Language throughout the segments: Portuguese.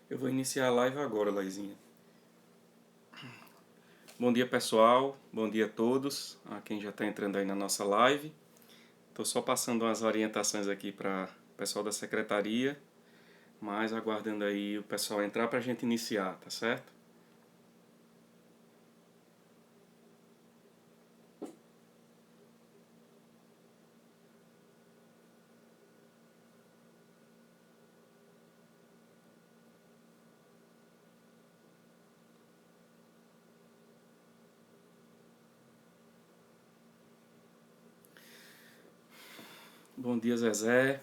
Eu vou iniciar a live agora, Laizinha. Bom dia, pessoal. Bom dia a todos, a quem já está entrando aí na nossa live. Estou só passando umas orientações aqui para o pessoal da secretaria, mas aguardando aí o pessoal entrar para a gente iniciar, tá certo? Bom dia, Zezé.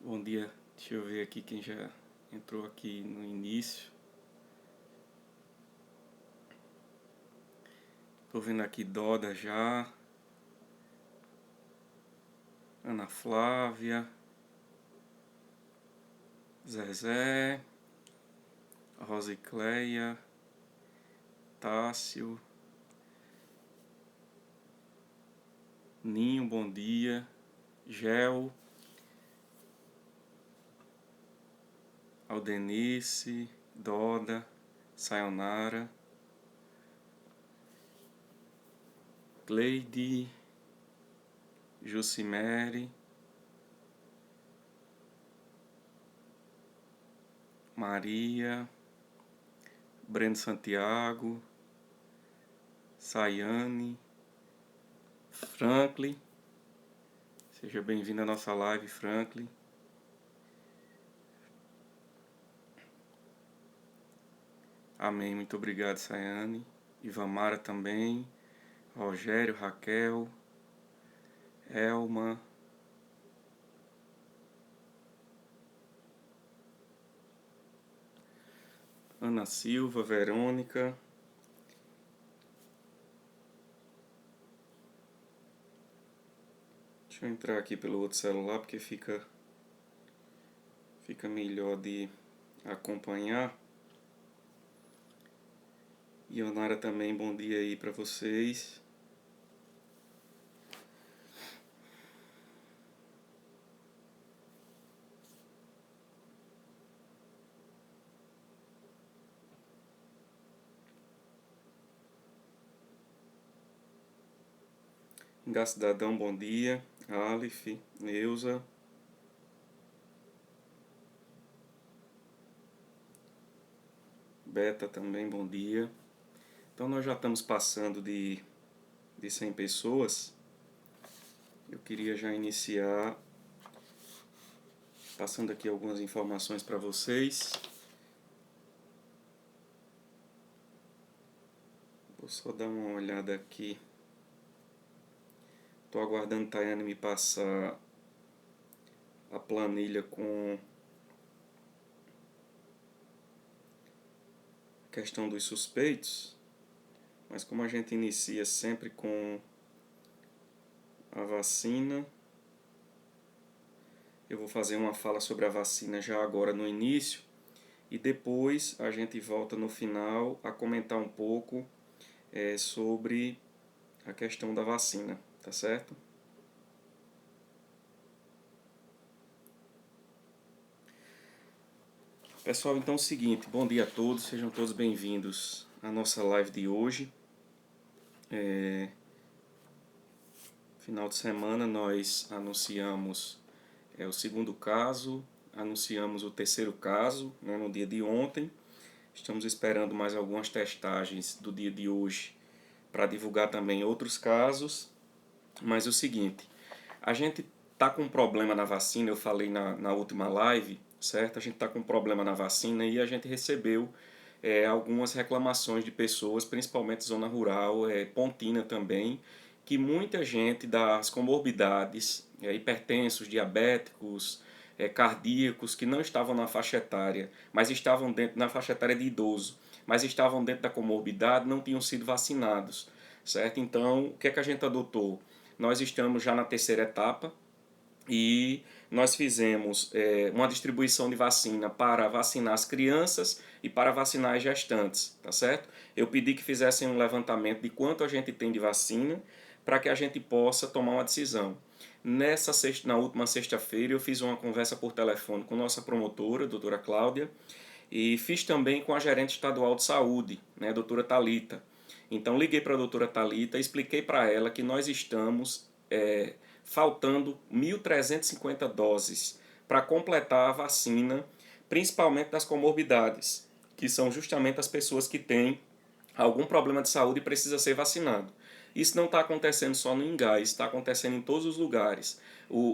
Bom dia. Deixa eu ver aqui quem já entrou aqui no início. Tô vendo aqui Doda já. Ana Flávia. Zezé. Rosicléia. Tássio. Ninho, bom dia. Gel. Aldenice, Doda, Sayonara, Cleide, Jucimere, Maria, Breno Santiago, Sayane, Franklin. Seja bem-vindo à nossa live, Franklin. Amém, muito obrigado, Sayane. Ivamara também. Rogério, Raquel, Elma. Ana Silva, Verônica. Deixa eu entrar aqui pelo outro celular porque fica melhor de acompanhar. Ionara também, bom dia aí para vocês. Cidadão, bom dia. Aleph, Neuza. Beta também, bom dia. Então nós já estamos passando de 100 pessoas. Eu queria já iniciar passando aqui algumas informações para vocês. Vou só dar uma olhada aqui. Estou aguardando a Tayane me passar a planilha com a questão dos suspeitos. Mas como a gente inicia sempre com a vacina, eu vou fazer uma fala sobre a vacina já agora no início e depois a gente volta no final a comentar um pouco sobre a questão da vacina, tá certo? Pessoal, então é o seguinte, bom dia a todos, sejam todos bem-vindos à nossa live de hoje. Final de semana nós anunciamos o segundo caso, anunciamos o terceiro caso, né, no dia de ontem. Estamos esperando mais algumas testagens do dia de hoje para divulgar também outros casos. Mas é o seguinte, a gente está com um problema na vacina, eu falei na última live, certo? A gente está com um problema na vacina e a gente recebeu algumas reclamações de pessoas, principalmente zona rural, Pontina também, que muita gente das comorbidades, hipertensos, diabéticos, cardíacos, que não estavam na faixa etária, mas estavam dentro na faixa etária de idoso, mas estavam dentro da comorbidade, não tinham sido vacinados, certo? Então, o que é que a gente adotou? Nós estamos já na terceira etapa e nós fizemos uma distribuição de vacina para vacinar as crianças e para vacinar as gestantes, tá certo? Eu pedi que fizessem um levantamento de quanto a gente tem de vacina para que a gente possa tomar uma decisão. Na última sexta-feira eu fiz uma conversa por telefone com nossa promotora, a doutora Cláudia, E fiz também com a gerente estadual de saúde, né, a doutora Thalita. Então liguei para a doutora Thalita e expliquei para ela que nós estamos faltando 1.350 doses para completar a vacina, principalmente das comorbidades, que são justamente as pessoas que têm algum problema de saúde e precisa ser vacinado. Isso não está acontecendo só no Ingás, está acontecendo em todos os lugares.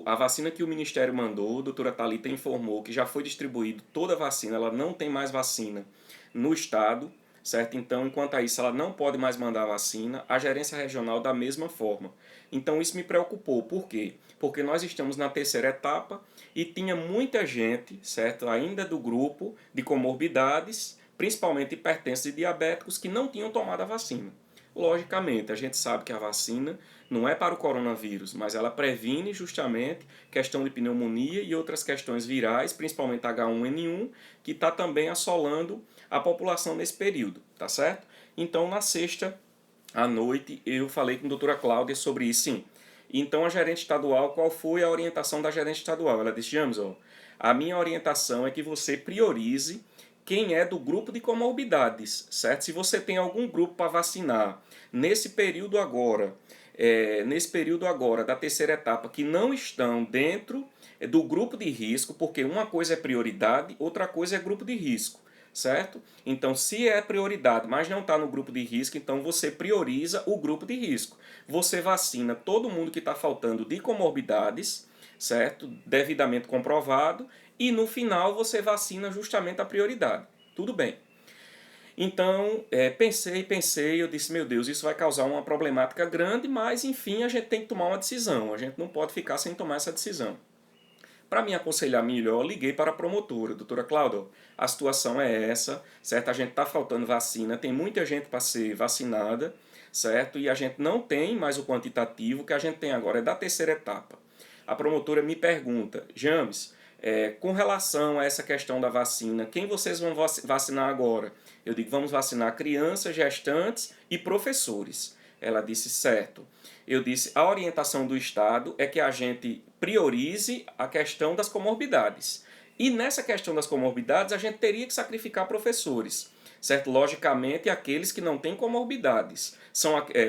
A vacina que o Ministério mandou, a doutora Thalita informou que já foi distribuído toda a vacina, ela não tem mais vacina no estado, certo? Então, enquanto a isso ela não pode mais mandar a vacina, a gerência regional da mesma forma. Então isso me preocupou, por quê? Porque nós estamos na terceira etapa e tinha muita gente, certo? Ainda do grupo de comorbidades, principalmente hipertensos e diabéticos, que não tinham tomado a vacina. Logicamente, a gente sabe que a vacina não é para o coronavírus, mas ela previne justamente questão de pneumonia e outras questões virais, principalmente H1N1, que está também assolando a população nesse período, tá certo? Então, na sexta à noite, eu falei com a doutora Cláudia sobre isso, sim. Então, a gerente estadual, qual foi a orientação da gerente estadual? Ela disse, James, a minha orientação é que você priorize quem é do grupo de comorbidades, certo? Se você tem algum grupo para vacinar nesse período agora, da terceira etapa, que não estão dentro do grupo de risco, porque uma coisa é prioridade, outra coisa é grupo de risco, certo? Então, se é prioridade, mas não está no grupo de risco, então você prioriza o grupo de risco. Você vacina todo mundo que está faltando de comorbidades, certo? Devidamente comprovado, e no final você vacina justamente a prioridade. Tudo bem. Então, pensei, eu disse, meu Deus, isso vai causar uma problemática grande, mas enfim, a gente tem que tomar uma decisão, a gente não pode ficar sem tomar essa decisão. Para me aconselhar melhor, liguei para a promotora, doutora Cláudia, a situação é essa, certo? A gente está faltando vacina, tem muita gente para ser vacinada, certo? E a gente não tem mais o quantitativo, que a gente tem agora é da terceira etapa. A promotora me pergunta, James, com relação a essa questão da vacina, quem vocês vão vacinar agora? Eu digo, vamos vacinar crianças, gestantes e professores. Ela disse, certo. Eu disse, a orientação do Estado é que a gente priorize a questão das comorbidades. E nessa questão das comorbidades, a gente teria que sacrificar professores, certo? Logicamente, aqueles que não têm comorbidades.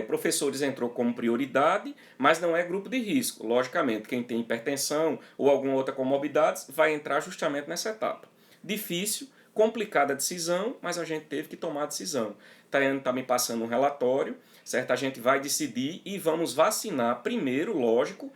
Professores entrou como prioridade, mas não é grupo de risco. Logicamente, quem tem hipertensão ou alguma outra comorbidade vai entrar justamente nessa etapa. Difícil, complicada a decisão, mas a gente teve que tomar a decisão. Tayane está me passando um relatório, certo? A gente vai decidir e vamos vacinar primeiro, lógico,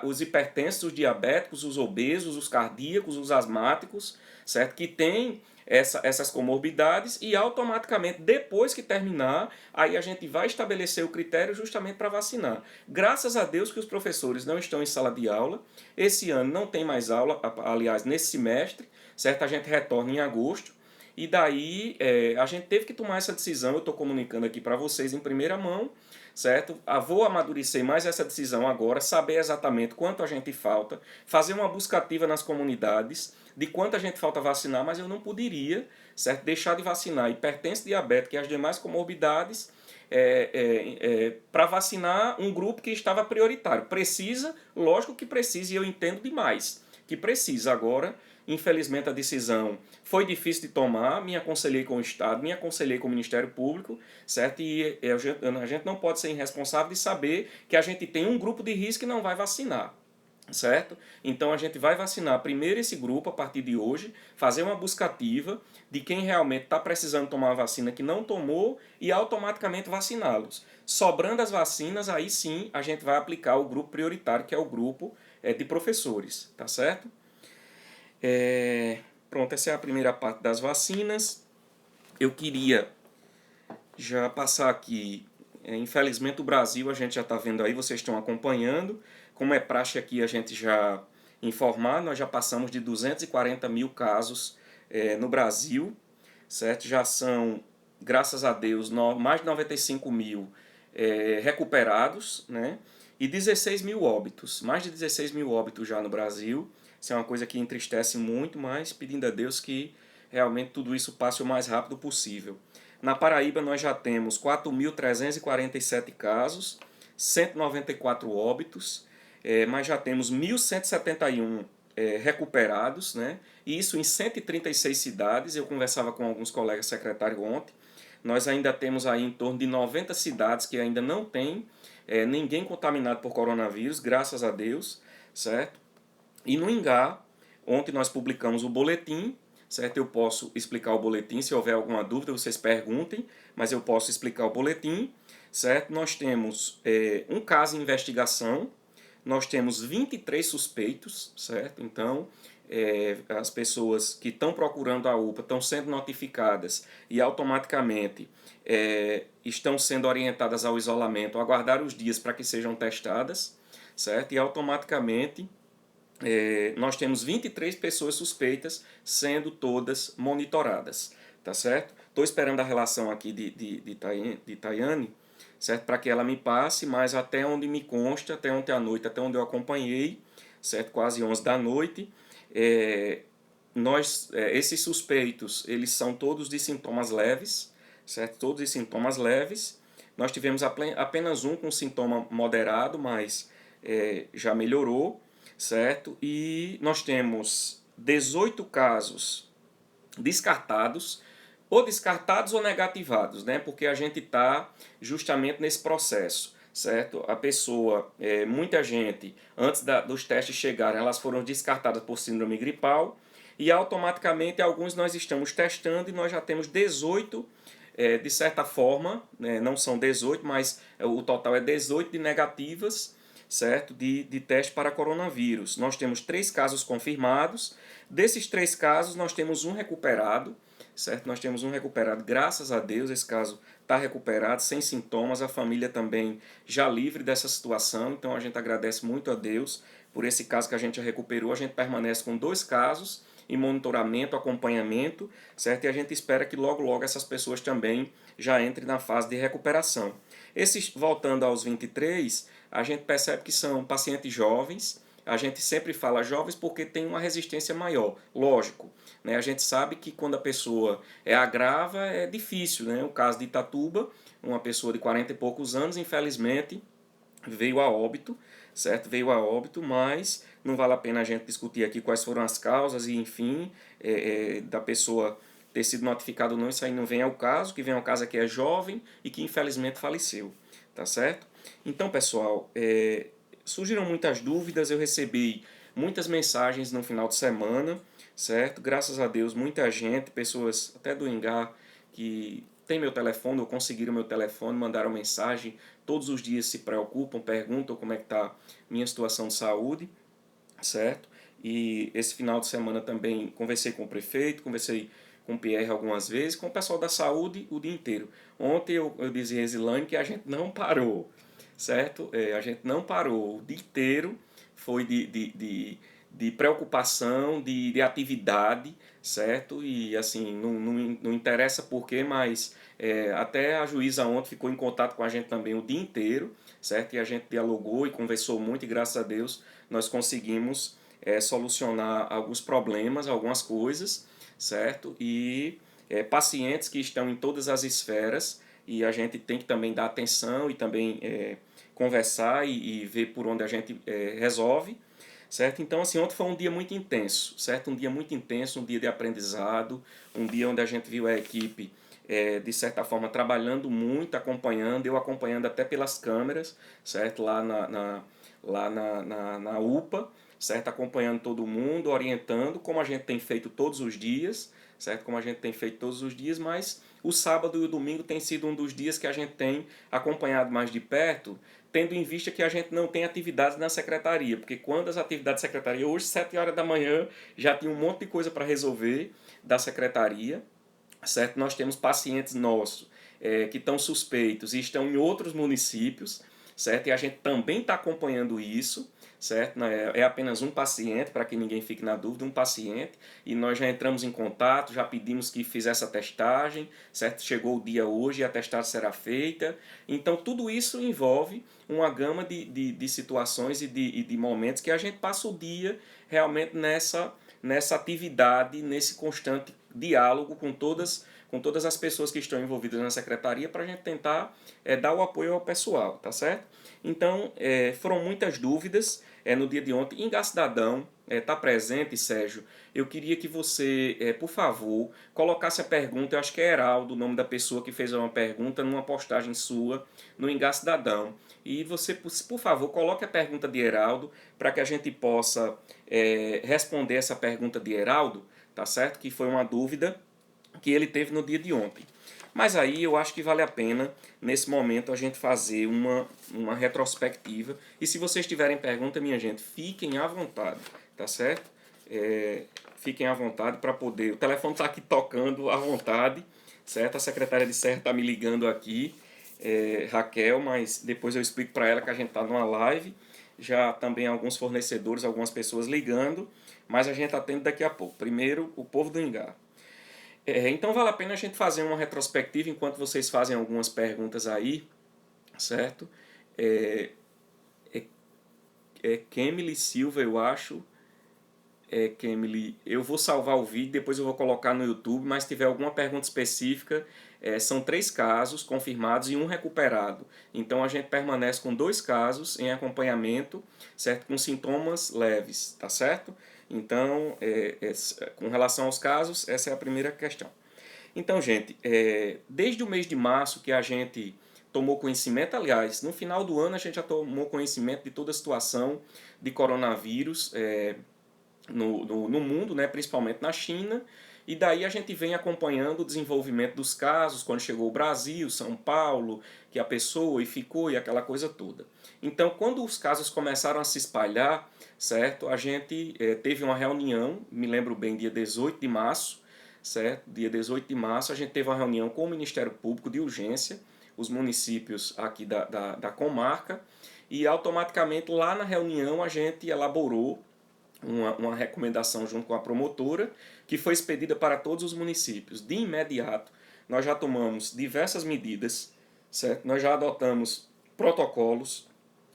os hipertensos, os diabéticos, os obesos, os cardíacos, os asmáticos, certo? Que têm essas comorbidades e automaticamente, depois que terminar, aí a gente vai estabelecer o critério justamente para vacinar. Graças a Deus que os professores não estão em sala de aula, esse ano não tem mais aula, aliás, nesse semestre, certo? A gente retorna em agosto, e daí a gente teve que tomar essa decisão, eu estou comunicando aqui para vocês em primeira mão, certo? Vou amadurecer mais essa decisão agora, saber exatamente quanto a gente falta, fazer uma busca ativa nas comunidades de quanto a gente falta vacinar, mas eu não poderia, certo? Deixar de vacinar hipertenso, diabético e as demais comorbidades para vacinar um grupo que estava prioritário. Precisa, lógico que precisa, e eu entendo demais que precisa. Agora, infelizmente, a decisão foi difícil de tomar, me aconselhei com o Estado, me aconselhei com o Ministério Público, certo? E a gente não pode ser irresponsável de saber que a gente tem um grupo de risco e não vai vacinar, certo? Então a gente vai vacinar primeiro esse grupo a partir de hoje, fazer uma busca ativa de quem realmente está precisando tomar a vacina que não tomou e automaticamente vaciná-los. Sobrando as vacinas, aí sim a gente vai aplicar o grupo prioritário, que é o grupo de professores, tá certo? Pronto, essa é a primeira parte das vacinas. Eu queria já passar aqui, infelizmente o Brasil, a gente já está vendo aí, vocês estão acompanhando, como é praxe aqui a gente já informar, nós já passamos de 240 mil casos no Brasil, certo? Já são, graças a Deus, mais de 95 mil recuperados, né? E 16 mil óbitos, mais de 16 mil óbitos já no Brasil. Isso é uma coisa que entristece muito, mas pedindo a Deus que realmente tudo isso passe o mais rápido possível. Na Paraíba nós já temos 4.347 casos, 194 óbitos, mas já temos 1.171 recuperados, né? E isso em 136 cidades. Eu conversava com alguns colegas secretários ontem. Nós ainda temos aí em torno de 90 cidades que ainda não tem ninguém contaminado por coronavírus, graças a Deus, certo? E no Ingá, ontem nós publicamos o boletim, certo? Eu posso explicar o boletim, se houver alguma dúvida vocês perguntem, mas eu posso explicar o boletim, certo? Nós temos um caso em investigação, nós temos 23 suspeitos, certo? Então, as pessoas que estão procurando a UPA estão sendo notificadas e automaticamente estão sendo orientadas ao isolamento, aguardar os dias para que sejam testadas, certo? E automaticamente nós temos 23 pessoas suspeitas, sendo todas monitoradas, tá certo? Estou esperando a relação aqui de Tayane, certo? Para que ela me passe, mas até onde me consta, até ontem à noite, até onde eu acompanhei, certo? Quase 11 da noite, esses suspeitos, eles são todos de sintomas leves, certo? Todos de sintomas leves. Nós tivemos apenas um com sintoma moderado, mas já melhorou, certo? E nós temos 18 casos descartados, ou descartados ou negativados, né? Porque a gente está justamente nesse processo, certo? A pessoa, muita gente, antes dos testes chegarem, elas foram descartadas por síndrome gripal, e automaticamente alguns nós estamos testando e nós já temos 18, de certa forma, né? Não são 18, mas o total é 18 de negativas, certo? De teste para coronavírus. Nós temos 3 casos confirmados. Desses 3 casos, nós temos um recuperado, certo? Nós temos um recuperado, graças a Deus, esse caso está recuperado, sem sintomas, a família também já livre dessa situação, então a gente agradece muito a Deus por esse caso que a gente já recuperou. A gente permanece com 2 casos em monitoramento, acompanhamento, certo? E a gente espera que logo logo essas pessoas também já entrem na fase de recuperação. Voltando aos 23, a gente percebe que são pacientes jovens. A gente sempre fala jovens porque tem uma resistência maior, lógico, né? A gente sabe que quando a pessoa agrava é difícil, né? O caso de Itatuba, uma pessoa de 40 e poucos anos, infelizmente, veio a óbito, certo? Veio a óbito, mas não vale a pena a gente discutir aqui quais foram as causas e, enfim, da pessoa ter sido notificada ou não, isso aí não vem ao caso. O que vem ao caso é que é jovem e que infelizmente faleceu, tá certo? Então, pessoal, surgiram muitas dúvidas, eu recebi muitas mensagens no final de semana, certo? Graças a Deus, muita gente, pessoas até do Ingá, que tem meu telefone ou conseguiram meu telefone, mandaram mensagem, todos os dias se preocupam, perguntam como é que está minha situação de saúde, certo? E esse final de semana também conversei com o prefeito, conversei com o Pierre algumas vezes, com o pessoal da saúde o dia inteiro. Ontem eu dizia a Exilane que a gente não parou, certo? A gente não parou, o dia inteiro foi de preocupação, de atividade, certo? E assim, não interessa porquê, mas até a juíza ontem ficou em contato com a gente também o dia inteiro, certo? E a gente dialogou e conversou muito e graças a Deus nós conseguimos solucionar alguns problemas, algumas coisas, certo? E pacientes que estão em todas as esferas e a gente tem que também dar atenção e também conversar e ver por onde a gente resolve, certo? Então, assim, ontem foi um dia muito intenso, certo? Um dia muito intenso, um dia de aprendizado, um dia onde a gente viu a equipe, de certa forma, trabalhando muito, acompanhando, eu acompanhando até pelas câmeras, certo? Lá na UPA, certo? Acompanhando todo mundo, orientando, como a gente tem feito todos os dias, certo? Como a gente tem feito todos os dias, mas o sábado e o domingo tem sido um dos dias que a gente tem acompanhado mais de perto, tendo em vista que a gente não tem atividades na secretaria, porque quando as atividades da secretaria, hoje 7 horas da manhã, já tinha um monte de coisa para resolver da secretaria, certo? Nós temos pacientes nossos que estão suspeitos e estão em outros municípios, certo? E a gente também está acompanhando isso, certo? É apenas um paciente, para que ninguém fique na dúvida, um paciente, e nós já entramos em contato, já pedimos que fizesse a testagem, certo? Chegou o dia hoje e a testagem será feita. Então, tudo isso envolve uma gama de situações e de momentos que a gente passa o dia realmente nessa atividade, nesse constante diálogo com todas com todas as pessoas que estão envolvidas na secretaria para a gente tentar dar o apoio ao pessoal, tá certo? Então, foram muitas dúvidas no dia de ontem. Engar Cidadão está presente, Sérgio. Eu queria que você, por favor, colocasse a pergunta, eu acho que é Heraldo, o nome da pessoa que fez uma pergunta, numa postagem sua no Engar Cidadão. E você, por favor, coloque a pergunta de Heraldo para que a gente possa responder essa pergunta de Heraldo, tá certo? Que foi uma dúvida que ele teve no dia de ontem. Mas aí eu acho que vale a pena, nesse momento, a gente fazer uma retrospectiva. E se vocês tiverem pergunta, minha gente, fiquem à vontade, tá certo? Fiquem à vontade para poder... O telefone está aqui tocando à vontade, certo? A secretária de Serra está me ligando aqui, Raquel, mas depois eu explico para ela que a gente está numa live. Já também alguns fornecedores, algumas pessoas ligando, mas a gente atende daqui a pouco. Primeiro, o povo do Engar. Então vale a pena a gente fazer uma retrospectiva enquanto vocês fazem algumas perguntas aí, certo? Kemily Silva, eu acho. Kemily, eu vou salvar o vídeo, depois eu vou colocar no YouTube, mas se tiver alguma pergunta específica, são 3 casos confirmados e 1 recuperado. Então a gente permanece com 2 casos em acompanhamento, certo? Com sintomas leves, tá certo? Então, com relação aos casos, essa é a primeira questão. Então, gente, desde o mês de março que a gente tomou conhecimento, aliás, no final do ano a gente já tomou conhecimento de toda a situação de coronavírus no mundo, né, principalmente na China, e daí a gente vem acompanhando o desenvolvimento dos casos, quando chegou o Brasil, São Paulo, que a pessoa e ficou e aquela coisa toda. Então, quando os casos começaram a se espalhar, certo, a gente teve uma reunião, me lembro bem, dia 18 de março, certo? Dia 18 de março a gente teve uma reunião com o Ministério Público de urgência, os municípios aqui da comarca, e automaticamente lá na reunião a gente elaborou uma recomendação junto com a promotora, que foi expedida para todos os municípios. De imediato, nós já tomamos diversas medidas, certo? Nós já adotamos protocolos,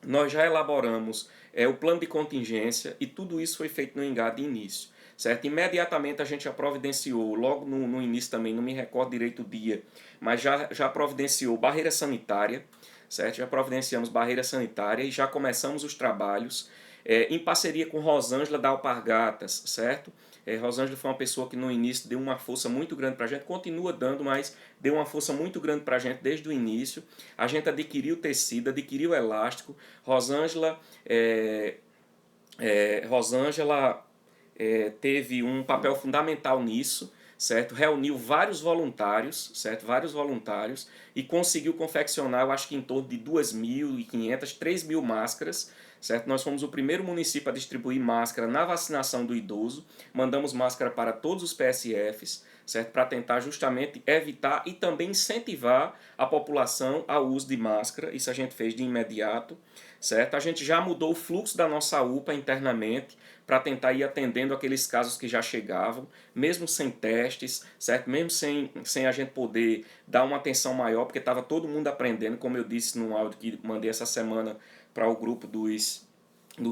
nós já elaboramos o plano de contingência e tudo isso foi feito no Engar de início, certo? Imediatamente a gente já providenciou, logo no início também, não me recordo direito o dia, mas já providenciou barreira sanitária, certo? Já providenciamos barreira sanitária e já começamos os trabalhos em parceria com Rosângela da Alpargatas, certo? Rosângela foi uma pessoa que no início deu uma força muito grande para a gente, continua dando, mas deu uma força muito grande para a gente desde o início. A gente adquiriu tecido, adquiriu elástico. Rosângela teve um papel fundamental nisso, certo? Reuniu vários voluntários, certo? Vários voluntários e conseguiu confeccionar, eu acho que em torno de 2.500, 3.000 máscaras, certo? Nós fomos o primeiro município a distribuir máscara na vacinação do idoso, mandamos máscara para todos os PSFs, certo? Para tentar justamente evitar e também incentivar a população ao uso de máscara, isso a gente fez de imediato, certo? A gente já mudou o fluxo da nossa UPA internamente, para tentar ir atendendo aqueles casos que já chegavam, mesmo sem testes, certo? Mesmo sem a gente poder dar uma atenção maior, porque estava todo mundo aprendendo, como eu disse no áudio que mandei essa semana para o grupo dos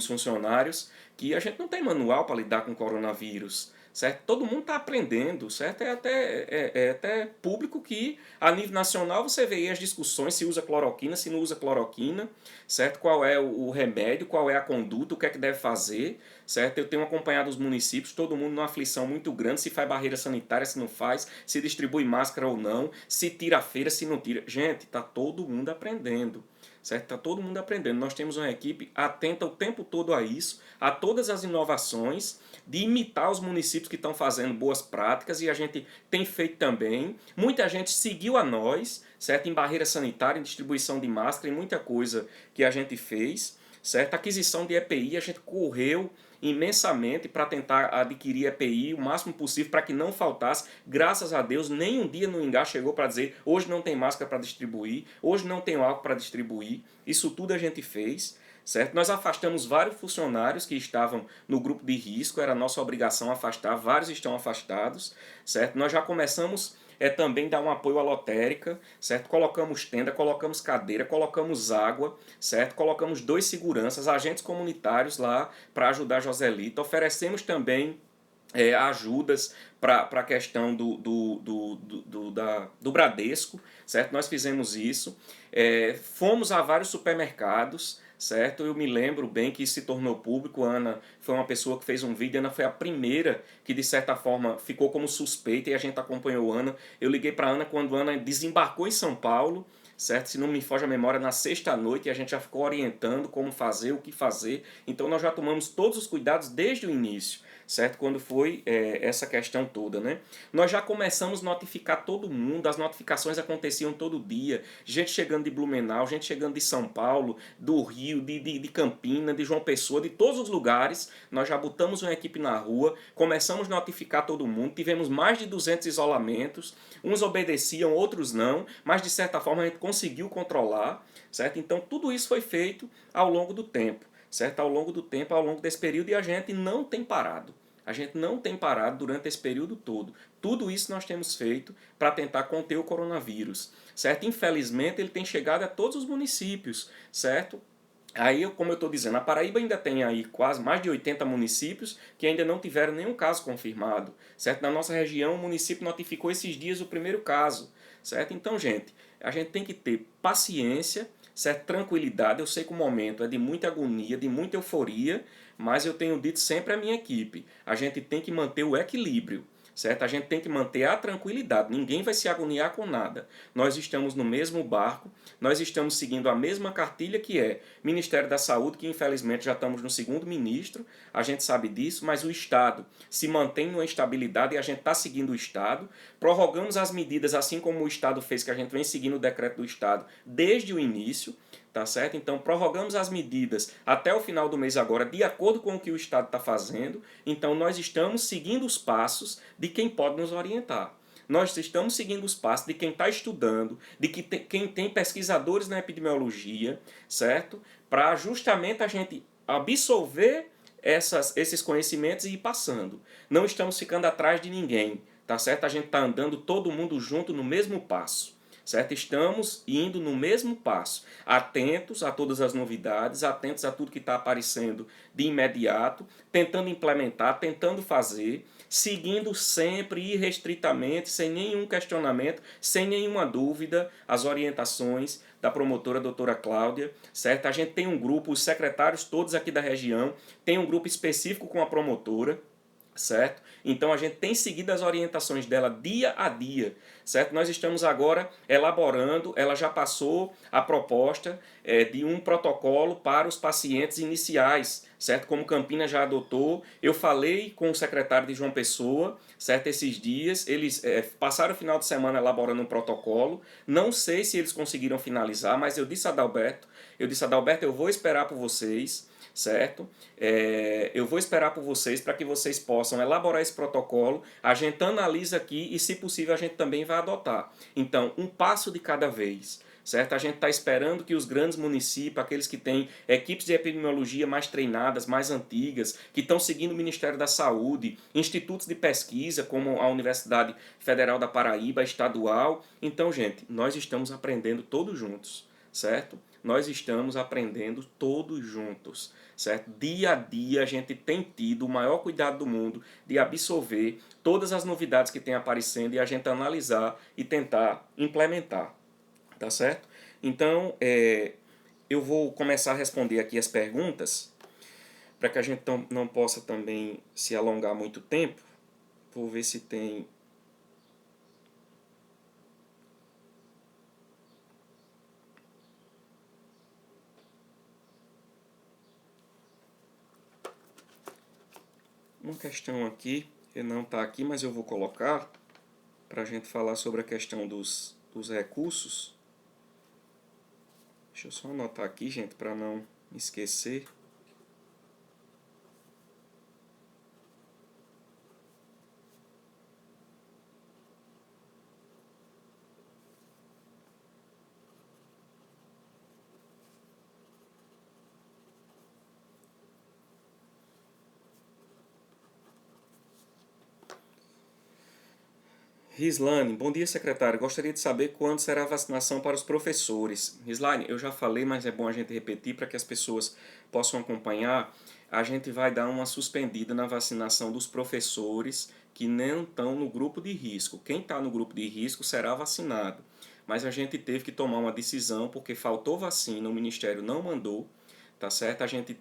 funcionários, que a gente não tem manual para lidar com coronavírus, certo? Todo mundo está aprendendo, certo? É até público que, a nível nacional, você vê aí as discussões, se usa cloroquina, se não usa cloroquina, certo? Qual é o remédio, qual é a conduta, o que é que deve fazer, certo? Eu tenho acompanhado os municípios, todo mundo numa aflição muito grande, se faz barreira sanitária, se não faz, se distribui máscara ou não, se tira a feira, se não tira. Gente, está todo mundo aprendendo. Certo? Está todo mundo aprendendo. Nós temos uma equipe atenta o tempo todo a isso, a todas as inovações, de imitar os municípios que estão fazendo boas práticas, e a gente tem feito também. Muita gente seguiu a nós, certo? Em barreira sanitária, em distribuição de máscara, em muita coisa que a gente fez, certo? Aquisição de EPI, a gente correu imensamente para tentar adquirir EPI o máximo possível para que não faltasse. Graças a Deus, nem um dia no Engar chegou para dizer hoje não tem máscara para distribuir, hoje não tem álcool para distribuir. Isso tudo a gente fez, certo? Nós afastamos vários funcionários que estavam no grupo de risco, era nossa obrigação afastar, vários estão afastados, certo? Nós já começamos também dar um apoio à lotérica, certo? Colocamos tenda, colocamos cadeira, colocamos água, certo? Colocamos 2 seguranças, agentes comunitários lá para ajudar a Joselita. Oferecemos também ajudas para a questão do Bradesco, certo? Nós fizemos isso. Fomos a vários supermercados, certo? Eu me lembro bem que isso se tornou público. A Ana foi uma pessoa que fez um vídeo. A Ana foi a primeira que, de certa forma, ficou como suspeita e a gente acompanhou a Ana. Eu liguei para a Ana quando a Ana desembarcou em São Paulo, certo? Se não me foge a memória, na sexta noite, e a gente já ficou orientando como fazer, o que fazer. Então nós já tomamos todos os cuidados desde o início, certo? Quando foi essa questão toda, né? Nós já começamos a notificar todo mundo, as notificações aconteciam todo dia, gente chegando de Blumenau, gente chegando de São Paulo, do Rio, de Campina, de João Pessoa, de todos os lugares. Nós já botamos uma equipe na rua, começamos a notificar todo mundo, tivemos mais de 200 isolamentos, uns obedeciam, outros não, mas de certa forma a gente conseguiu controlar, certo? Então tudo isso foi feito ao longo do tempo, certo? Ao longo do tempo, ao longo desse período, e a gente não tem parado. A gente não tem parado durante esse período todo. Tudo isso nós temos feito para tentar conter o coronavírus, certo? Infelizmente ele tem chegado a todos os municípios, certo? Aí, como eu estou dizendo, a Paraíba ainda tem aí quase mais de 80 municípios que ainda não tiveram nenhum caso confirmado, certo? Na nossa região, o município notificou esses dias o primeiro caso, certo? Então, gente, a gente tem que ter paciência, certo? Tranquilidade. Eu sei que o momento é de muita agonia, de muita euforia, mas eu tenho dito sempre à minha equipe, a gente tem que manter o equilíbrio, certo? A gente tem que manter a tranquilidade, ninguém vai se agoniar com nada. Nós estamos no mesmo barco, nós estamos seguindo a mesma cartilha, que é Ministério da Saúde, que infelizmente já estamos no segundo ministro, a gente sabe disso, mas o Estado se mantém numa estabilidade e a gente está seguindo o Estado. Prorrogamos as medidas assim como o Estado fez, que a gente vem seguindo o decreto do Estado desde o início, tá certo? Então prorrogamos as medidas até o final do mês agora, de acordo com o que o Estado está fazendo. Então nós estamos seguindo os passos de quem pode nos orientar. Nós estamos seguindo os passos de quem está estudando, de quem tem pesquisadores na epidemiologia, certo? Para justamente a gente absorver esses conhecimentos e ir passando. Não estamos ficando atrás de ninguém, tá certo? A gente está andando todo mundo junto no mesmo passo, certo? Estamos indo no mesmo passo, atentos a todas as novidades, atentos a tudo que está aparecendo de imediato, tentando implementar, tentando fazer, seguindo sempre irrestritamente, sem nenhum questionamento, sem nenhuma dúvida, as orientações da promotora doutora Cláudia, certo? A gente tem um grupo, os secretários todos aqui da região, tem um grupo específico com a promotora, certo? Então a gente tem seguido as orientações dela dia a dia, certo? Nós estamos agora elaborando, ela já passou a proposta de um protocolo para os pacientes iniciais, certo? Como Campinas já adotou. Eu falei com o secretário de João Pessoa, certo? Esses dias, eles passaram o final de semana elaborando um protocolo. Não sei se eles conseguiram finalizar, mas eu disse a Adalberto, eu vou esperar por vocês, certo? Eu vou esperar por vocês para que vocês possam elaborar esse protocolo, a gente analisa aqui e, se possível, a gente também vai adotar. Então, um passo de cada vez, certo? A gente está esperando que os grandes municípios, aqueles que têm equipes de epidemiologia mais treinadas, mais antigas, que estão seguindo o Ministério da Saúde, institutos de pesquisa como a Universidade Federal da Paraíba, a estadual. Então, gente, nós estamos aprendendo todos juntos, certo? Nós estamos aprendendo todos juntos, certo? Dia a dia a gente tem tido o maior cuidado do mundo de absorver todas as novidades que tem aparecendo e a gente analisar e tentar implementar, tá certo? Então, eu vou começar a responder aqui as perguntas, para que a gente não possa também se alongar muito tempo. Vou ver se tem... uma questão aqui, que não está aqui, mas eu vou colocar para a gente falar sobre a questão dos recursos. Deixa eu só anotar aqui, gente, para não me esquecer. Rislane, bom dia, secretário. Gostaria de saber quando será a vacinação para os professores. Rislane, eu já falei, mas é bom a gente repetir para que as pessoas possam acompanhar. a gente vai dar uma suspendida na vacinação dos professores que não estão no grupo de risco. Quem está no grupo de risco será vacinado. Mas a gente teve que tomar uma decisão porque faltou vacina, o Ministério não mandou, tá certo? A gente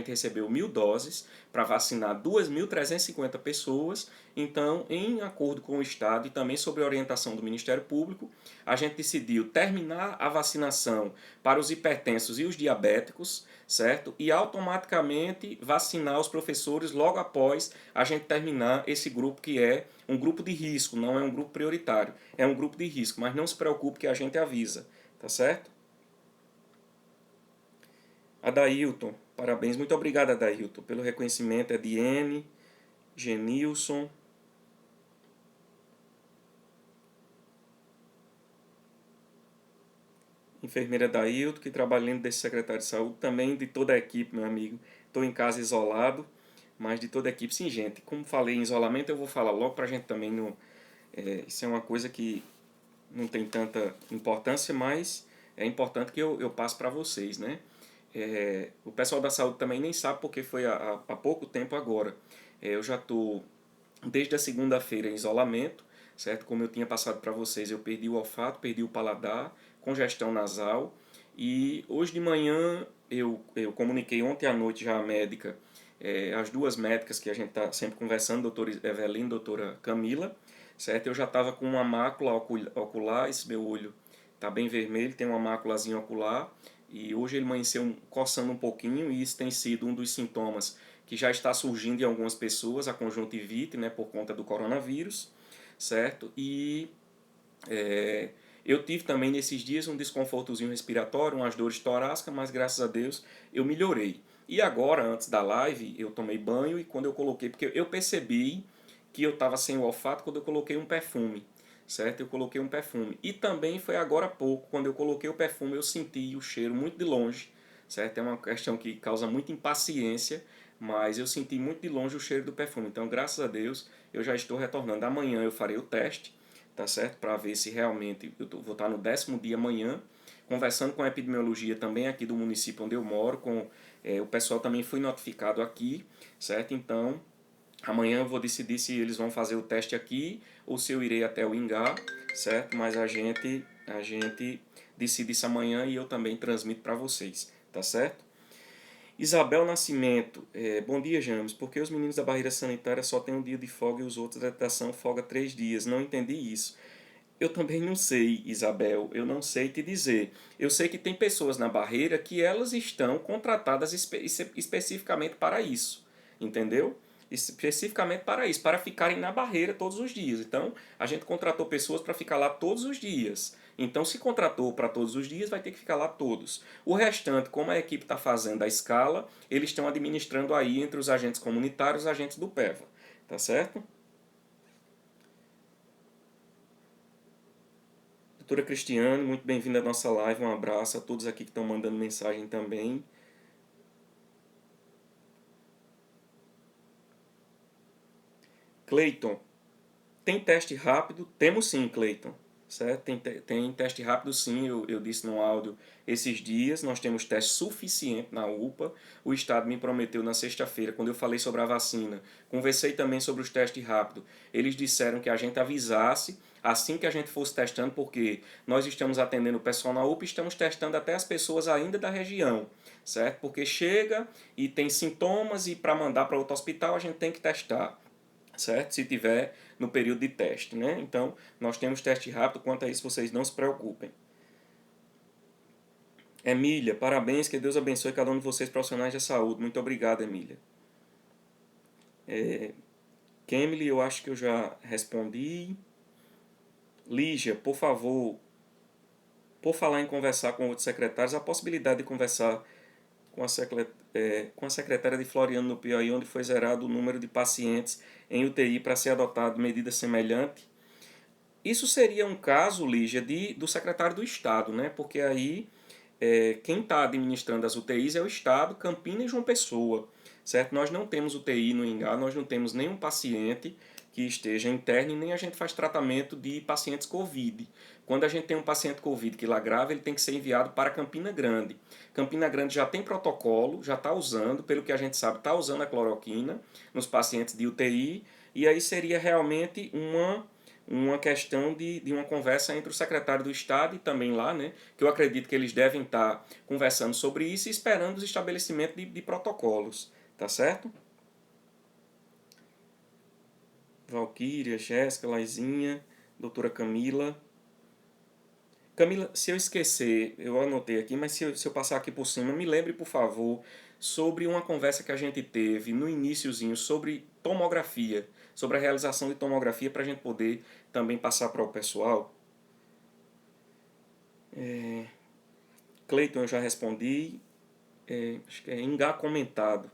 recebeu 1.000 doses para vacinar 2.350 pessoas. Então, em acordo com o Estado e também sob orientação do Ministério Público, a gente decidiu terminar a vacinação para os hipertensos e os diabéticos, certo? E automaticamente vacinar os professores logo após a gente terminar esse grupo que é um grupo de risco, não é um grupo prioritário, é um grupo de risco, mas não se preocupe que a gente avisa, tá certo? Adailton, parabéns, muito obrigado Adailton pelo reconhecimento, Ediene, Genilson, enfermeira Adailton, que trabalha dentro desse secretário de saúde, também de toda a equipe, meu amigo, estou em casa isolado, mas de toda a equipe, sim gente, como falei em isolamento, eu vou falar logo para a gente também, não, isso é uma coisa que não tem tanta importância, mas é importante que eu passe para vocês, né? O pessoal da saúde também nem sabe porque foi há pouco tempo agora. Eu já estou desde a segunda-feira em isolamento, certo? Como eu tinha passado para vocês, eu perdi o olfato, perdi o paladar, congestão nasal e hoje de manhã eu comuniquei ontem à noite já a médica, as duas médicas que a gente está sempre conversando, doutora Evelyn e doutora Camila, certo? Eu já estava com uma mácula ocular, esse meu olho está bem vermelho, tem uma máculazinha ocular e hoje ele amanheceu coçando um pouquinho e isso tem sido um dos sintomas que já está surgindo em algumas pessoas, a conjuntivite, né, por conta do coronavírus, certo? E eu tive também nesses dias um desconfortozinho respiratório, umas dores torácicas, mas graças a Deus eu melhorei. E agora, antes da live, eu tomei banho e quando eu coloquei, porque eu percebi que eu estava sem o olfato quando eu coloquei um perfume, certo? Eu coloquei um perfume. E também foi agora há pouco, quando eu coloquei o perfume, eu senti o cheiro muito de longe, certo? É uma questão que causa muita impaciência, mas eu senti muito de longe o cheiro do perfume. Então, graças a Deus, eu já estou retornando. Amanhã eu farei o teste, tá certo? Para ver se realmente vou estar no 10º dia amanhã, conversando com a epidemiologia também aqui do município onde eu moro, o pessoal também foi notificado aqui, certo? Então, amanhã eu vou decidir se eles vão fazer o teste aqui ou se eu irei até o Ingá, certo? Mas a gente decide isso amanhã e eu também transmito para vocês, tá certo? Isabel Nascimento, bom dia James, por que os meninos da barreira sanitária só têm um dia de folga e os outros da habitação folga 3 dias? Não entendi isso. Eu também não sei, Isabel, eu não sei te dizer. Eu sei que tem pessoas na barreira que elas estão contratadas especificamente para isso, entendeu? Especificamente para isso, para ficarem na barreira todos os dias. Então, a gente contratou pessoas para ficar lá todos os dias. Então, se contratou para todos os dias, vai ter que ficar lá todos. O restante, como a equipe está fazendo a escala, eles estão administrando aí entre os agentes comunitários e os agentes do PEVA. Tá certo? Doutora Cristiane, muito bem-vinda à nossa live. Um abraço a todos aqui que estão mandando mensagem também. Cleiton, tem teste rápido? Temos sim, Cleiton. Certo? Tem teste rápido sim, eu disse no áudio esses dias. Nós temos teste suficiente na UPA. O Estado me prometeu na sexta-feira, quando eu falei sobre a vacina, conversei também sobre os testes rápidos. Eles disseram que a gente avisasse assim que a gente fosse testando, porque nós estamos atendendo o pessoal na UPA e estamos testando até as pessoas ainda da região, certo? Porque chega e tem sintomas e para mandar para outro hospital a gente tem que testar, certo? Se tiver no período de teste, né? Então, nós temos teste rápido, quanto a isso vocês não se preocupem. Emília, parabéns, que Deus abençoe cada um de vocês profissionais da saúde. Muito obrigado, Emília. Kemily, eu acho que eu já respondi. Lígia, por falar em conversar com outros secretários, a possibilidade de conversar com a secretária de Floriano no Piauí, onde foi zerado o número de pacientes em UTI para ser adotado medida semelhante. Isso seria um caso, Lígia, do secretário do Estado, né? Porque aí quem está administrando as UTIs é o Estado, Campinas e João Pessoa, certo? Nós não temos UTI no Ingá, nós não temos nenhum paciente que que esteja interno e nem a gente faz tratamento de pacientes Covid. Quando a gente tem um paciente Covid que lá grave, ele tem que ser enviado para Campina Grande. Campina Grande já tem protocolo, já está usando, pelo que a gente sabe, está usando a cloroquina nos pacientes de UTI, e aí seria realmente uma questão de uma conversa entre o secretário do Estado e também lá, né, que eu acredito que eles devem estar conversando sobre isso e esperando os estabelecimentos de protocolos, tá certo? Valquíria, Jéssica, Laizinha, doutora Camila. Camila, se eu esquecer, eu anotei aqui, mas se eu passar aqui por cima, me lembre, por favor, sobre uma conversa que a gente teve no iniciozinho sobre tomografia, sobre a realização de tomografia, para a gente poder também passar para o pessoal. Cleiton, eu já respondi. Acho que é Engá comentado.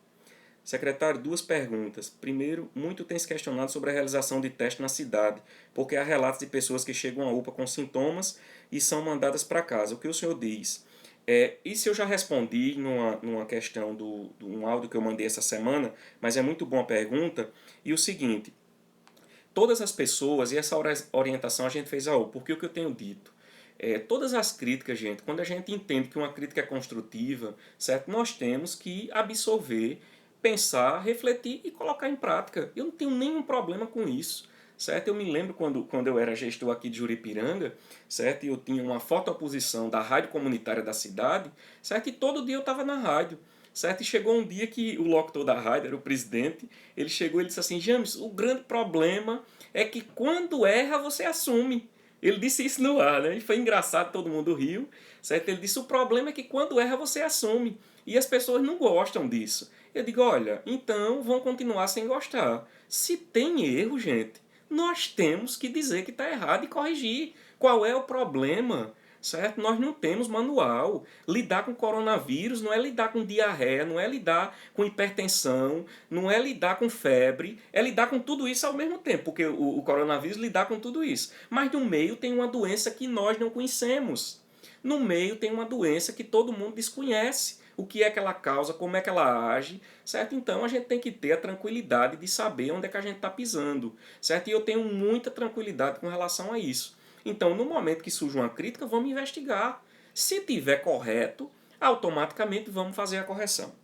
Secretário, duas perguntas. Primeiro, muito tem se questionado sobre a realização de teste na cidade, porque há relatos de pessoas que chegam à UPA com sintomas e são mandadas para casa. O que o senhor diz? Isso eu já respondi numa questão de um áudio que eu mandei essa semana, mas é muito boa a pergunta. E o seguinte, todas as pessoas, e essa orientação a gente fez a UPA, porque o que eu tenho dito? Todas as críticas, gente, quando a gente entende que uma crítica é construtiva, certo? Nós temos que absorver, pensar, refletir e colocar em prática. Eu não tenho nenhum problema com isso, certo? Eu me lembro quando eu era gestor aqui de Juripiranga, certo? E eu tinha uma fotoposição da rádio comunitária da cidade, certo? E todo dia eu estava na rádio, certo? E chegou um dia que o locutor da rádio, era o presidente, ele chegou e disse assim, James, o grande problema é que quando erra você assume. Ele disse isso no ar, né? E foi engraçado, todo mundo riu, certo? Ele disse, o problema é que quando erra você assume. E as pessoas não gostam disso. Eu digo, olha, então vão continuar sem gostar. Se tem erro, gente, nós temos que dizer que está errado e corrigir. Qual é o problema? Certo? Nós não temos manual. Lidar com coronavírus não é lidar com diarreia, não é lidar com hipertensão, não é lidar com febre, é lidar com tudo isso ao mesmo tempo, porque o coronavírus lidar com tudo isso. Mas no meio tem uma doença que nós não conhecemos. No meio tem uma doença que todo mundo desconhece. O que é que ela causa, como é que ela age, certo? Então a gente tem que ter a tranquilidade de saber onde é que a gente está pisando, certo? E eu tenho muita tranquilidade com relação a isso. Então, no momento que surge uma crítica, vamos investigar. Se tiver correto, automaticamente vamos fazer a correção.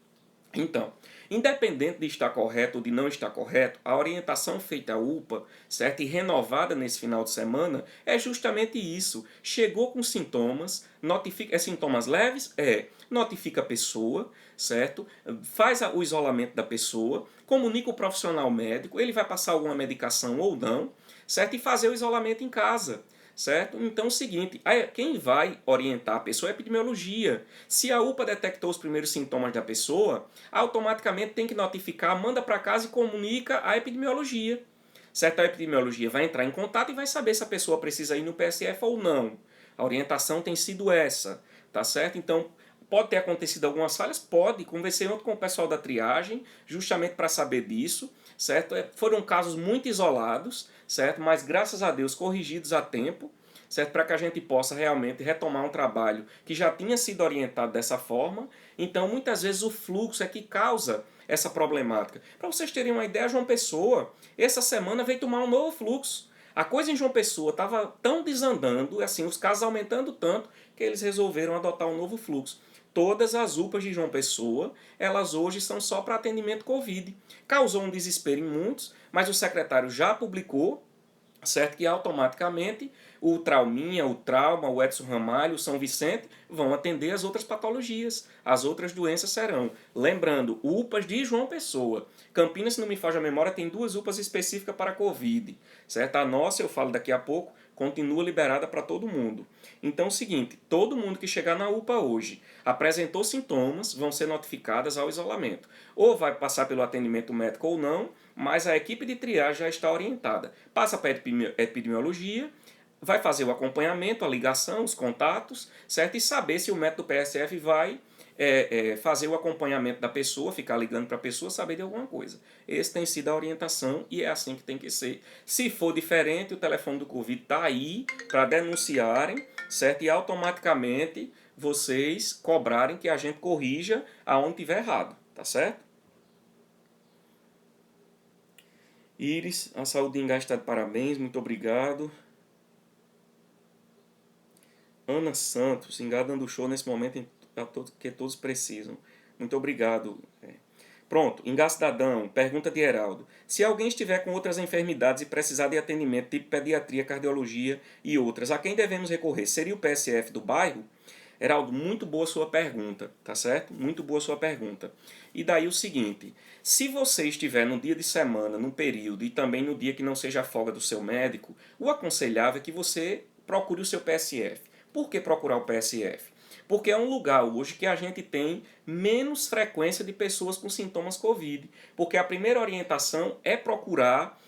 Então, independente de estar correto ou de não estar correto, a orientação feita à UPA, certo, e renovada nesse final de semana, é justamente isso. Chegou com sintomas, notifica, sintomas leves? Notifica a pessoa, certo? Faz o isolamento da pessoa, comunica o profissional médico, ele vai passar alguma medicação ou não, certo? E fazer o isolamento em casa. Certo? Então é o seguinte, quem vai orientar a pessoa é a epidemiologia. Se a UPA detectou os primeiros sintomas da pessoa, automaticamente tem que notificar, manda para casa e comunica a epidemiologia. Certo? A epidemiologia vai entrar em contato e vai saber se a pessoa precisa ir no PSF ou não. A orientação tem sido essa, tá certo? Então, pode ter acontecido algumas falhas? Pode. Conversei ontem com o pessoal da triagem, justamente para saber disso, certo? Foram casos muito isolados, certo? Mas graças a Deus corrigidos a tempo, certo? Para que a gente possa realmente retomar um trabalho que já tinha sido orientado dessa forma. Então, muitas vezes o fluxo é que causa essa problemática. Para vocês terem uma ideia, João Pessoa, essa semana veio tomar um novo fluxo. A coisa em João Pessoa estava tão desandando, assim, os casos aumentando tanto, que eles resolveram adotar um novo fluxo. Todas as UPAs de João Pessoa, elas hoje são só para atendimento Covid. Causou um desespero em muitos, mas o secretário já publicou, certo, que automaticamente o Trauminha, o Trauma, o Edson Ramalho, o São Vicente vão atender as outras patologias. As outras doenças serão. Lembrando, UPAs de João Pessoa. Campinas, se não me falha a memória, tem 2 UPAs específicas para Covid. Certo? A nossa, eu falo daqui a pouco, continua liberada para todo mundo. Então é o seguinte, todo mundo que chegar na UPA hoje apresentou sintomas, vão ser notificadas ao isolamento. Ou vai passar pelo atendimento médico ou não, mas a equipe de triagem já está orientada. Passa para a epidemiologia, vai fazer o acompanhamento, a ligação, os contatos, certo? E saber se o método PSF vai fazer o acompanhamento da pessoa, ficar ligando para a pessoa, saber de alguma coisa. Essa tem sido a orientação e é assim que tem que ser. Se for diferente, o telefone do Covid está aí para denunciarem, certo? E automaticamente vocês cobrarem que a gente corrija aonde tiver errado, tá certo? Iris, a saúde de Ingá está de parabéns, muito obrigado. Ana Santos, Ingá dando show nesse momento que todos precisam. Muito obrigado. Pronto, Ingá Cidadão, pergunta de Heraldo. Se alguém estiver com outras enfermidades e precisar de atendimento, tipo pediatria, cardiologia e outras, a quem devemos recorrer? Seria o PSF do bairro? Heraldo, muito boa sua pergunta, tá certo? Muito boa sua pergunta. E daí o seguinte, se você estiver no dia de semana, num período, e também no dia que não seja a folga do seu médico, o aconselhável é que você procure o seu PSF. Por que procurar o PSF? Porque é um lugar hoje que a gente tem menos frequência de pessoas com sintomas Covid. Porque a primeira orientação é procurar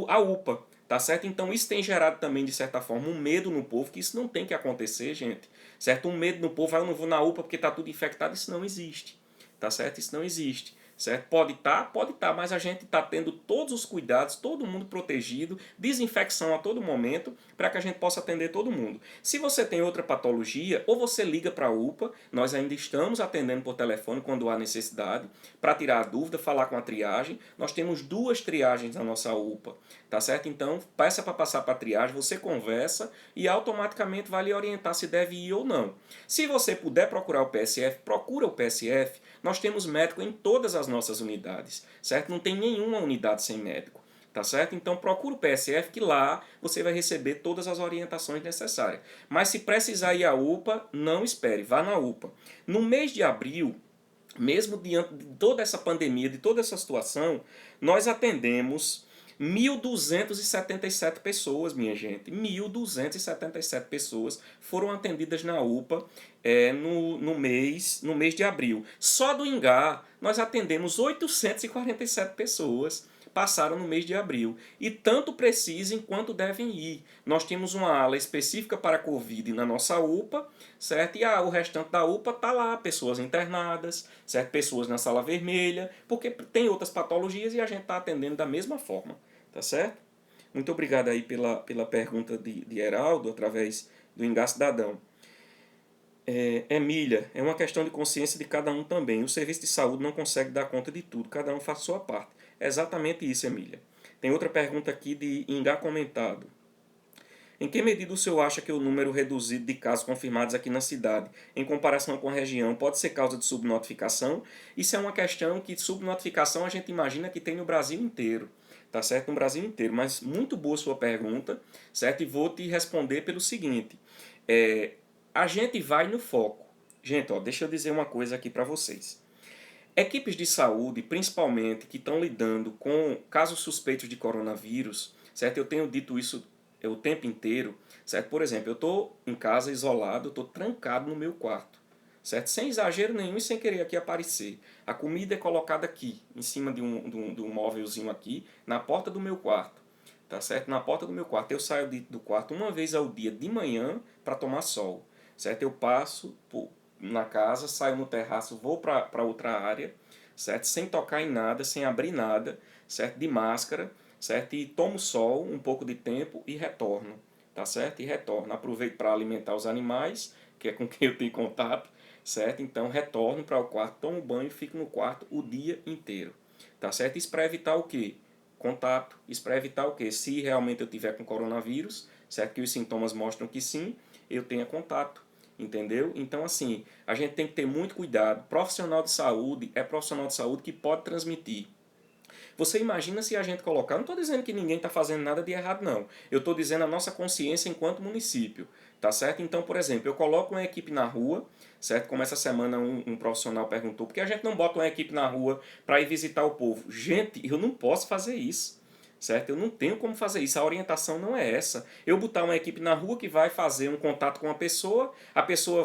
a UPA, tá certo? Então isso tem gerado também, de certa forma, um medo no povo, que isso não tem que acontecer, gente. Certo? Um medo no povo, eu não vou na UPA porque está tudo infectado, isso não existe. Tá certo? Isso não existe. Certo? Pode estar, mas a gente está tendo todos os cuidados, todo mundo protegido, desinfecção a todo momento, para que a gente possa atender todo mundo. Se você tem outra patologia, ou você liga para a UPA, nós ainda estamos atendendo por telefone quando há necessidade, para tirar a dúvida, falar com a triagem. Nós temos 2 triagens na nossa UPA, tá certo? Então, peça para passar para a triagem, você conversa e automaticamente vai lhe orientar se deve ir ou não. Se você puder procurar o PSF, procura o PSF. Nós temos médico em todas as nossas unidades, certo? Não tem nenhuma unidade sem médico, tá certo? Então procura o PSF que lá você vai receber todas as orientações necessárias. Mas se precisar ir à UPA, não espere, vá na UPA. No mês de abril, mesmo diante de toda essa pandemia, de toda essa situação, nós atendemos 1.277 pessoas, minha gente. 1.277 pessoas foram atendidas na UPA no mês de abril. Só do Ingá, nós atendemos 847 pessoas passaram no mês de abril. E tanto precisam quanto devem ir. Nós temos uma ala específica para a Covid na nossa UPA, certo? E o restante da UPA está lá, pessoas internadas, certo? Pessoas na sala vermelha, porque tem outras patologias e a gente está atendendo da mesma forma, tá certo? Muito obrigado aí pela pergunta de Heraldo, através do Ingá Cidadão. Emília, é uma questão de consciência de cada um também. O serviço de saúde não consegue dar conta de tudo, cada um faz a sua parte. É exatamente isso, Emília. Tem outra pergunta aqui de Ingá Comentado. Em que medida o senhor acha que o número reduzido de casos confirmados aqui na cidade, em comparação com a região, pode ser causa de subnotificação? Isso é uma questão que subnotificação a gente imagina que tem no Brasil inteiro, tá certo? No Brasil inteiro, mas muito boa sua pergunta, certo? E vou te responder pelo seguinte, a gente vai no foco. Gente, deixa eu dizer uma coisa aqui para vocês. Equipes de saúde, principalmente, que estão lidando com casos suspeitos de coronavírus, certo? Eu tenho dito isso o tempo inteiro, certo? Por exemplo, eu estou em casa isolado, eu estou trancado no meu quarto, certo? Sem exagero nenhum e sem querer aqui aparecer. A comida é colocada aqui, em cima de um móvelzinho aqui, na porta do meu quarto, tá certo? Na porta do meu quarto. Eu saio do quarto uma vez ao dia de manhã para tomar sol, certo? Eu passo na casa, saio no terraço, vou para outra área, certo? Sem tocar em nada, sem abrir nada, certo? De máscara, certo? E tomo sol um pouco de tempo e retorno, tá certo? E retorno. Aproveito para alimentar os animais, que é com quem eu tenho contato, certo? Então retorno para o quarto, tomo banho e fico no quarto o dia inteiro, tá certo? Isso para evitar o quê? Contato. Isso para evitar o quê? Se realmente eu tiver com coronavírus, certo? Que os sintomas mostram que sim, eu tenha contato. Entendeu? Então, assim, a gente tem que ter muito cuidado. Profissional de saúde é profissional de saúde que pode transmitir. Você imagina se a gente colocar... Não estou dizendo que ninguém está fazendo nada de errado, não. Eu estou dizendo a nossa consciência enquanto município. Tá certo? Então, por exemplo, eu coloco uma equipe na rua, certo? Como essa semana um profissional perguntou, por que a gente não bota uma equipe na rua para ir visitar o povo? Gente, eu não posso fazer isso. Certo? Eu não tenho como fazer isso, a orientação não é essa. Eu botar uma equipe na rua que vai fazer um contato com a pessoa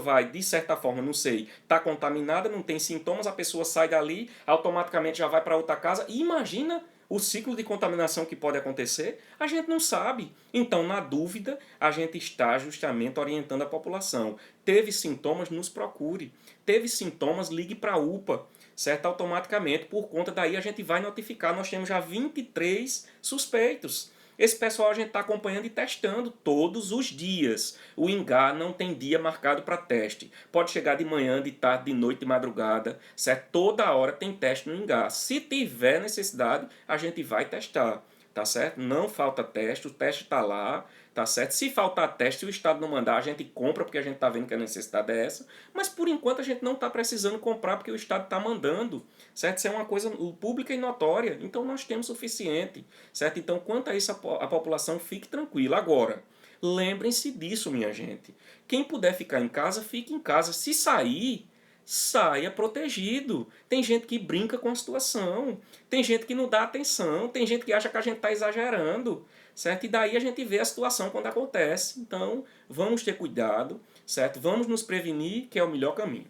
vai, de certa forma, não sei, está contaminada, não tem sintomas, a pessoa sai dali, automaticamente já vai para outra casa, e imagina o ciclo de contaminação que pode acontecer, a gente não sabe. Então, na dúvida, a gente está justamente orientando a população. Teve sintomas, nos procure. Teve sintomas, ligue para a UPA, certo? Automaticamente, por conta daí a gente vai notificar. Nós temos já 23 suspeitos. Esse pessoal a gente está acompanhando e testando todos os dias. O Ingá não tem dia marcado para teste. Pode chegar de manhã, de tarde, de noite, de madrugada, certo? Toda hora tem teste no Ingá. Se tiver necessidade, a gente vai testar, tá certo? Não falta teste, o teste está lá, tá certo? Se faltar teste, se o Estado não mandar, a gente compra porque a gente está vendo que a necessidade é essa, mas por enquanto a gente não está precisando comprar porque o Estado está mandando, certo? Isso é uma coisa pública e notória, então nós temos suficiente, certo? Então quanto a isso a população fique tranquila. Agora, lembrem-se disso, minha gente. Quem puder ficar em casa, fique em casa. Se sair, saia protegido. Tem gente que brinca com a situação, tem gente que não dá atenção, tem gente que acha que a gente está exagerando, certo? E daí a gente vê a situação quando acontece. Então, vamos ter cuidado, certo? Vamos nos prevenir, que é o melhor caminho.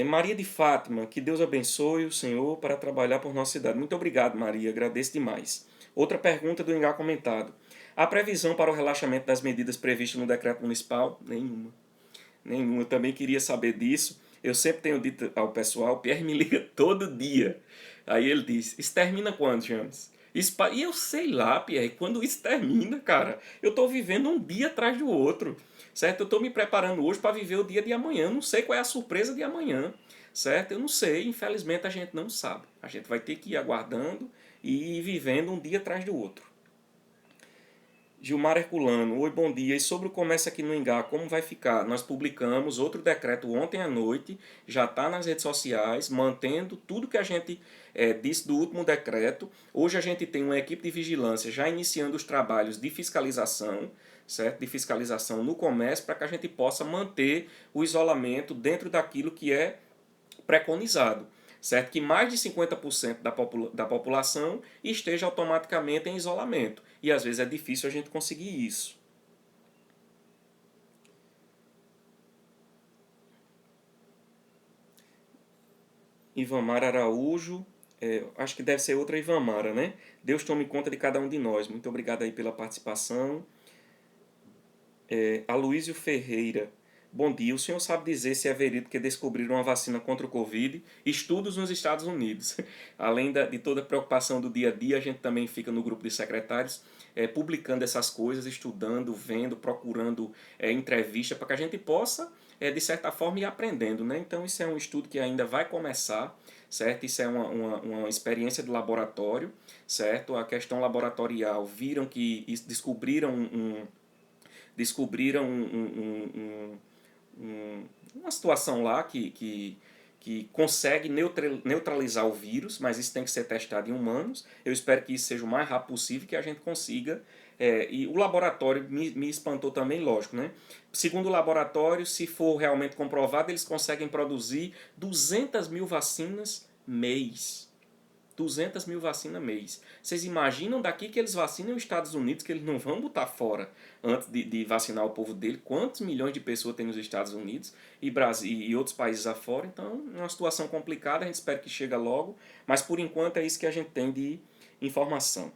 Maria de Fátima, que Deus abençoe o Senhor para trabalhar por nossa cidade. Muito obrigado, Maria, agradeço demais. Outra pergunta do Engar Comentado. Há previsão para o relaxamento das medidas previstas no decreto municipal? Nenhuma. Nenhuma. Eu também queria saber disso. Eu sempre tenho dito ao pessoal, o Pierre me liga todo dia. Aí ele diz, isso termina quando, James? E eu sei lá, Pierre, quando isso termina, cara. Eu estou vivendo um dia atrás do outro, certo? Eu estou me preparando hoje para viver o dia de amanhã. Eu não sei qual é a surpresa de amanhã, certo? Eu não sei, infelizmente a gente não sabe. A gente vai ter que ir aguardando e ir vivendo um dia atrás do outro. Gilmar Herculano, oi, bom dia. E sobre o comércio aqui no Ingá, como vai ficar? Nós publicamos outro decreto ontem à noite, já está nas redes sociais, mantendo tudo que a gente disse do último decreto. Hoje a gente tem uma equipe de vigilância já iniciando os trabalhos de fiscalização, certo? De fiscalização no comércio, para que a gente possa manter o isolamento dentro daquilo que é preconizado, certo? Que mais de 50% da população esteja automaticamente em isolamento. E às vezes é difícil a gente conseguir isso. Ivamara Araújo, acho que deve ser outra Ivamara, né? Deus tome conta de cada um de nós. Muito obrigado aí pela participação. Aloísio Ferreira, bom dia. O senhor sabe dizer se é verídico que descobriram uma vacina contra o Covid? Estudos nos Estados Unidos. Além de toda a preocupação do dia a dia, a gente também fica no grupo de secretários publicando essas coisas, estudando, vendo, procurando entrevista para que a gente possa, de certa forma, ir aprendendo. Né? Então, isso é um estudo que ainda vai começar, certo? Isso é uma experiência de laboratório, certo? A questão laboratorial, viram que descobriram uma situação lá que consegue neutralizar o vírus, mas isso tem que ser testado em humanos. Eu espero que isso seja o mais rápido possível, que a gente consiga. E o laboratório me espantou também, lógico, né? Segundo o laboratório, se for realmente comprovado, eles conseguem produzir 200 mil vacinas mês. 200 mil vacinas mês. Vocês imaginam daqui que eles vacinam os Estados Unidos, que eles não vão botar fora antes de vacinar o povo dele? Quantos milhões de pessoas tem nos Estados Unidos e Brasil e outros países afora? Então, é uma situação complicada, a gente espera que chegue logo, mas por enquanto é isso que a gente tem de informação.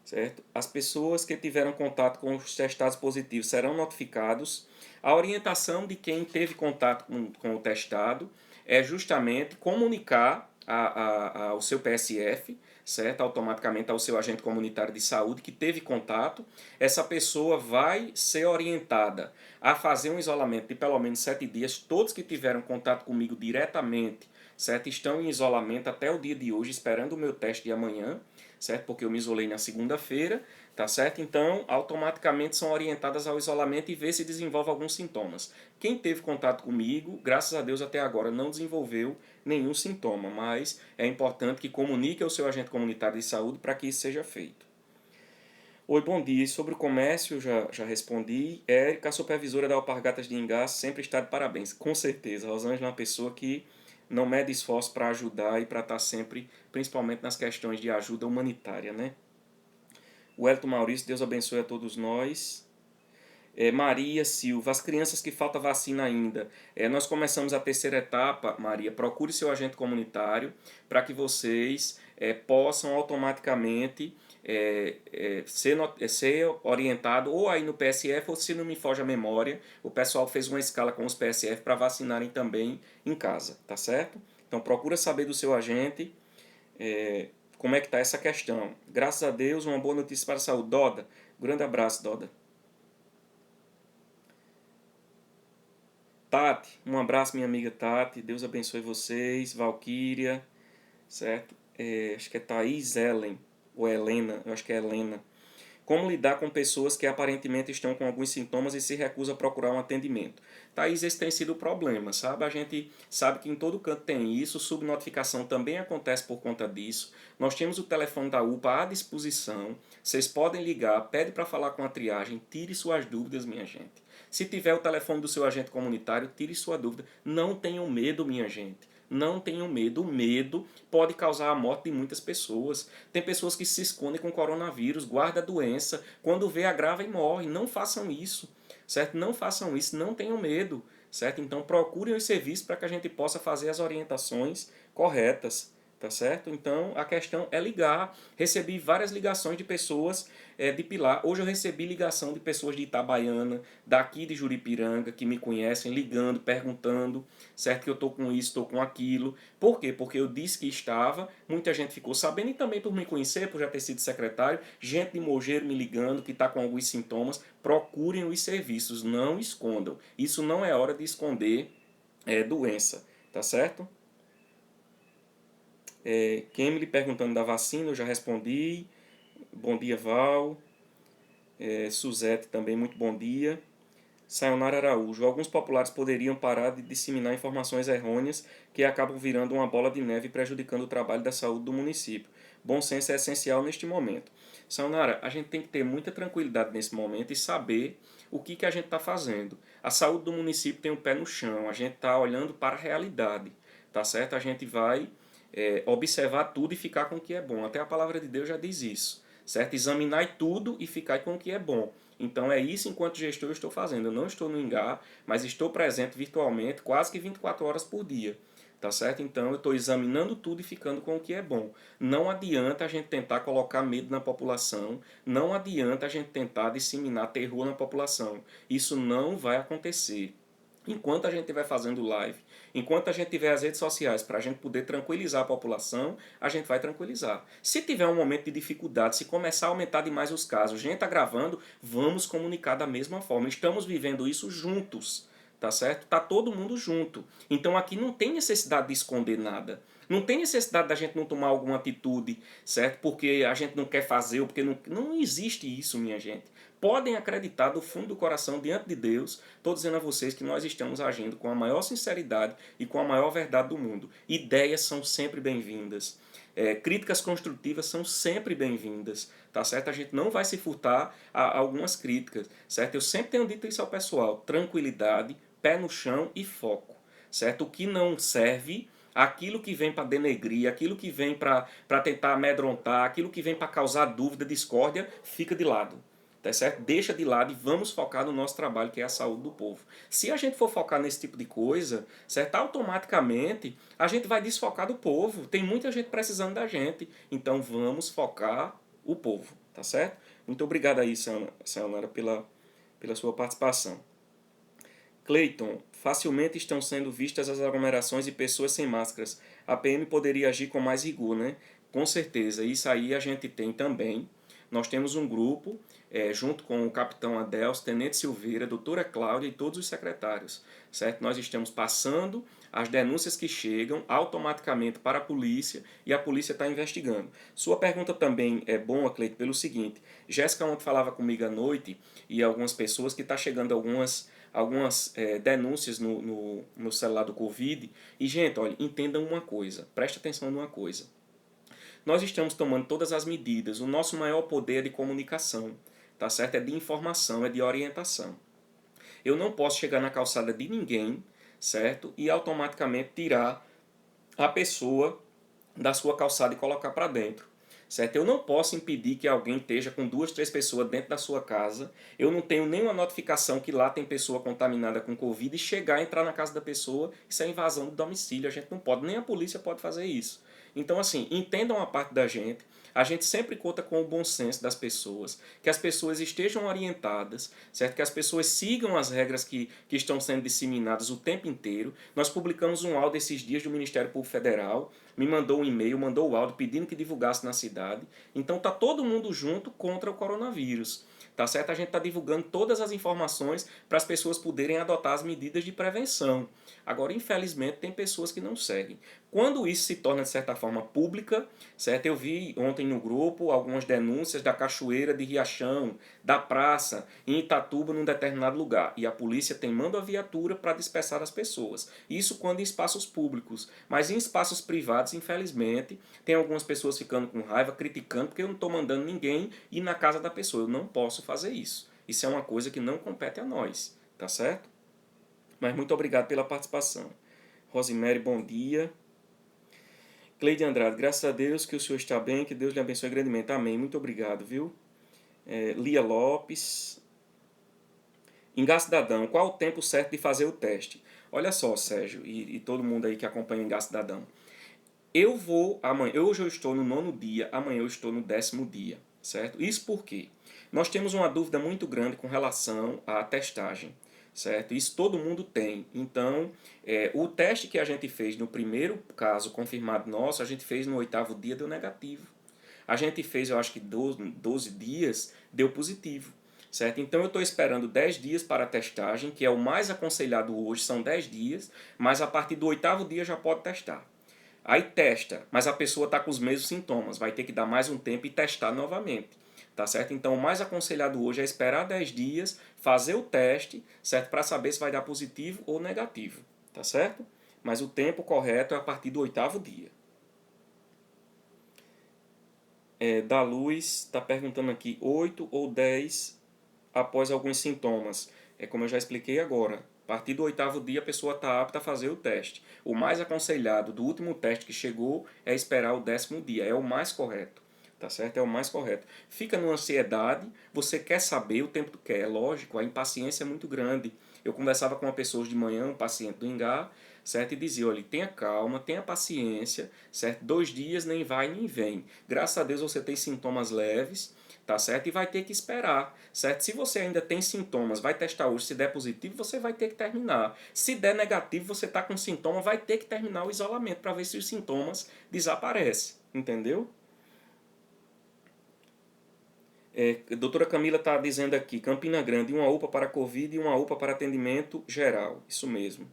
Certo? As pessoas que tiveram contato com os testados positivos serão notificados. A orientação de quem teve contato com o testado é justamente comunicar ao seu PSF, certo? Automaticamente ao seu agente comunitário de saúde que teve contato. Essa pessoa vai ser orientada a fazer um isolamento de pelo menos 7 dias. Todos que tiveram contato comigo diretamente, certo? Estão em isolamento até o dia de hoje, esperando o meu teste de amanhã, certo? Porque eu me isolei na segunda-feira, tá certo? Então, automaticamente são orientadas ao isolamento e ver se desenvolve alguns sintomas. Quem teve contato comigo, graças a Deus até agora não desenvolveu nenhum sintoma, mas é importante que comunique ao seu agente comunitário de saúde para que isso seja feito. Oi, bom dia. Sobre o comércio, já respondi. Érica, a supervisora da Alpargatas de Ingá, sempre está de parabéns. Com certeza. Rosângela é uma pessoa que não mede esforço para ajudar e para estar sempre, principalmente nas questões de ajuda humanitária, né? O Elton Maurício, Deus abençoe a todos nós. Maria Silva, as crianças que falta vacina ainda. Nós começamos a terceira etapa, Maria. Procure seu agente comunitário para que vocês possam automaticamente ser orientado ou aí no PSF ou, se não me foge a memória, o pessoal fez uma escala com os PSF para vacinarem também em casa, tá certo? Então procura saber do seu agente como é que está essa questão. Graças a Deus, uma boa notícia para a saúde. Doda, grande abraço, Doda. Tati, um abraço, minha amiga Tati. Deus abençoe vocês. Valquíria, certo? acho que é Thaís Ellen, ou Helena, eu acho que é Helena. Como lidar com pessoas que aparentemente estão com alguns sintomas e se recusam a procurar um atendimento? Thaís, esse tem sido o problema, sabe? A gente sabe que em todo canto tem isso, subnotificação também acontece por conta disso. Nós temos o telefone da UPA à disposição, vocês podem ligar, pede para falar com a triagem, tire suas dúvidas, minha gente. Se tiver o telefone do seu agente comunitário, tire sua dúvida. Não tenham medo, minha gente. Não tenham medo. O medo pode causar a morte de muitas pessoas. Tem pessoas que se escondem com coronavírus, guarda a doença, quando vê agrava e morre. Não façam isso, certo? Não façam isso, não tenham medo, certo? Então procurem os serviços para que a gente possa fazer as orientações corretas, tá certo? Então a questão é ligar. Recebi várias ligações de pessoas de Pilar. Hoje eu recebi ligação de pessoas de Itabaiana, daqui de Juripiranga, que me conhecem, ligando, perguntando, certo? Que eu estou com isso, estou com aquilo. Por quê? Porque eu disse que estava, muita gente ficou sabendo e também por me conhecer, por já ter sido secretário, gente de Mogeiro me ligando que está com alguns sintomas. Procurem os serviços, não escondam. Isso não é hora de esconder doença, tá certo? Kemily perguntando da vacina, eu já respondi. Bom dia, Val. Suzete também, muito bom dia. Sayonara Araújo. Alguns populares poderiam parar de disseminar informações errôneas que acabam virando uma bola de neve e prejudicando o trabalho da saúde do município. Bom senso é essencial neste momento. Sayonara, a gente tem que ter muita tranquilidade nesse momento e saber o que a gente está fazendo. A saúde do município tem o pé no chão, a gente está olhando para a realidade, tá certo? A gente vai observar tudo e ficar com o que é bom. Até a palavra de Deus já diz isso, certo? Examinar tudo e ficar com o que é bom. Então é isso enquanto gestor eu estou fazendo. Eu não estou no Engar, mas estou presente virtualmente quase que 24 horas por dia. Tá certo? Então eu estou examinando tudo e ficando com o que é bom. Não adianta a gente tentar colocar medo na população, não adianta a gente tentar disseminar terror na população. Isso não vai acontecer. Enquanto a gente estiver fazendo live, enquanto a gente tiver as redes sociais para a gente poder tranquilizar a população, a gente vai tranquilizar. Se tiver um momento de dificuldade, se começar a aumentar demais os casos, a gente está gravando, vamos comunicar da mesma forma. Estamos vivendo isso juntos, tá certo? Tá todo mundo junto. Então aqui não tem necessidade de esconder nada. Não tem necessidade da gente não tomar alguma atitude, certo? Porque a gente não quer fazer ou porque não existe isso, minha gente. Podem acreditar do fundo do coração diante de Deus, estou dizendo a vocês que nós estamos agindo com a maior sinceridade e com a maior verdade do mundo. Ideias são sempre bem-vindas. Críticas construtivas são sempre bem-vindas, tá certo? A gente não vai se furtar a algumas críticas, certo? Eu sempre tenho dito isso ao pessoal, tranquilidade, pé no chão e foco, certo? O que não serve, aquilo que vem para denegrir, aquilo que vem para tentar amedrontar, aquilo que vem para causar dúvida, discórdia, fica de lado. Tá certo? Deixa de lado e vamos focar no nosso trabalho, que é a saúde do povo. Se a gente for focar nesse tipo de coisa, certo? Automaticamente a gente vai desfocar do povo. Tem muita gente precisando da gente. Então vamos focar o povo, tá certo? Muito obrigado aí, Sayonara, pela sua participação. Cleiton, facilmente estão sendo vistas as aglomerações e pessoas sem máscaras. A PM poderia agir com mais rigor, né? Com certeza, isso aí a gente tem também. Nós temos um grupo, junto com o capitão Adelso, Tenente Silveira, doutora Cláudia e todos os secretários, certo? Nós estamos passando as denúncias que chegam automaticamente para a polícia e a polícia está investigando. Sua pergunta também é boa, Cleiton, pelo seguinte. Jéssica ontem falava comigo à noite e algumas pessoas que está chegando algumas denúncias no celular do Covid. E, gente, olha, entendam uma coisa, preste atenção numa coisa. Nós estamos tomando todas as medidas, o nosso maior poder é de comunicação, tá certo? É de informação, é de orientação. Eu não posso chegar na calçada de ninguém, certo? E automaticamente tirar a pessoa da sua calçada e colocar para dentro. Certo? Eu não posso impedir que alguém esteja com 2, 3 pessoas dentro da sua casa. Eu não tenho nenhuma notificação que lá tem pessoa contaminada com Covid e chegar, entrar na casa da pessoa. Isso é invasão do domicílio. A gente não pode, nem a polícia pode fazer isso. Então, assim, entendam a parte da gente. A gente sempre conta com o bom senso das pessoas, que as pessoas estejam orientadas, certo? Que as pessoas sigam as regras que estão sendo disseminadas o tempo inteiro. Nós publicamos um áudio esses dias do Ministério Público Federal, me mandou um e-mail, mandou o áudio pedindo que divulgasse na cidade. Então tá todo mundo junto contra o coronavírus. tá certo? A gente está divulgando todas as informações para as pessoas poderem adotar as medidas de prevenção. Agora, infelizmente, tem pessoas que não seguem. Quando isso se torna, de certa forma, pública, certo? Eu vi ontem no grupo algumas denúncias da cachoeira de Riachão, da praça, em Itatuba, num determinado lugar. E a polícia tem manda a viatura para dispersar as pessoas. Isso quando em espaços públicos. Mas em espaços privados, infelizmente, tem algumas pessoas ficando com raiva, criticando, porque eu não estou mandando ninguém ir na casa da pessoa. Eu não posso fazer isso. Isso é uma coisa que não compete a nós, tá certo? Mas muito obrigado pela participação. Rosemary, bom dia. Cleide Andrade, graças a Deus que o senhor está bem, que Deus lhe abençoe grandemente. Amém. Muito obrigado, viu? Lia Lopes. Engar Cidadão, qual o tempo certo de fazer o teste? Olha só, Sérgio, e todo mundo aí que acompanha o Engar Cidadão. Eu vou amanhã, hoje eu estou no 9º dia, amanhã eu estou no 10º dia, certo? Isso porque nós temos uma dúvida muito grande com relação à testagem, certo? Isso todo mundo tem. Então, o teste que a gente fez no primeiro caso confirmado nosso, a gente fez no 8º dia, deu negativo. A gente fez, eu acho que 12 dias, deu positivo. Certo? Então eu estou esperando 10 dias para a testagem, que é o mais aconselhado hoje, são 10 dias, mas a partir do 8º dia já pode testar. Aí testa, mas a pessoa está com os mesmos sintomas, vai ter que dar mais um tempo e testar novamente. Tá certo? Então o mais aconselhado hoje é esperar 10 dias, fazer o teste, certo? Para saber se vai dar positivo ou negativo. Tá certo? Mas o tempo correto é a partir do 8º dia. Da Luz está perguntando aqui, 8 ou 10 após alguns sintomas. É como eu já expliquei agora. A partir do 8º dia a pessoa está apta a fazer o teste. O mais aconselhado do último teste que chegou é esperar o 10º dia. É o mais correto. Tá certo? É o mais correto. Fica numa ansiedade, você quer saber o tempo que quer. É lógico, a impaciência é muito grande. Eu conversava com uma pessoa de manhã, um paciente do Engar, certo? E dizia, olha, tenha calma, tenha paciência, certo? 2 dias nem vai nem vem. Graças a Deus você tem sintomas leves, tá certo? E vai ter que esperar, certo? Se você ainda tem sintomas, vai testar hoje, se der positivo, você vai ter que terminar. Se der negativo, você está com sintoma, vai ter que terminar o isolamento para ver se os sintomas desaparecem, entendeu? A doutora Camila está dizendo aqui, Campina Grande, uma UPA para Covid e uma UPA para atendimento geral. Isso mesmo.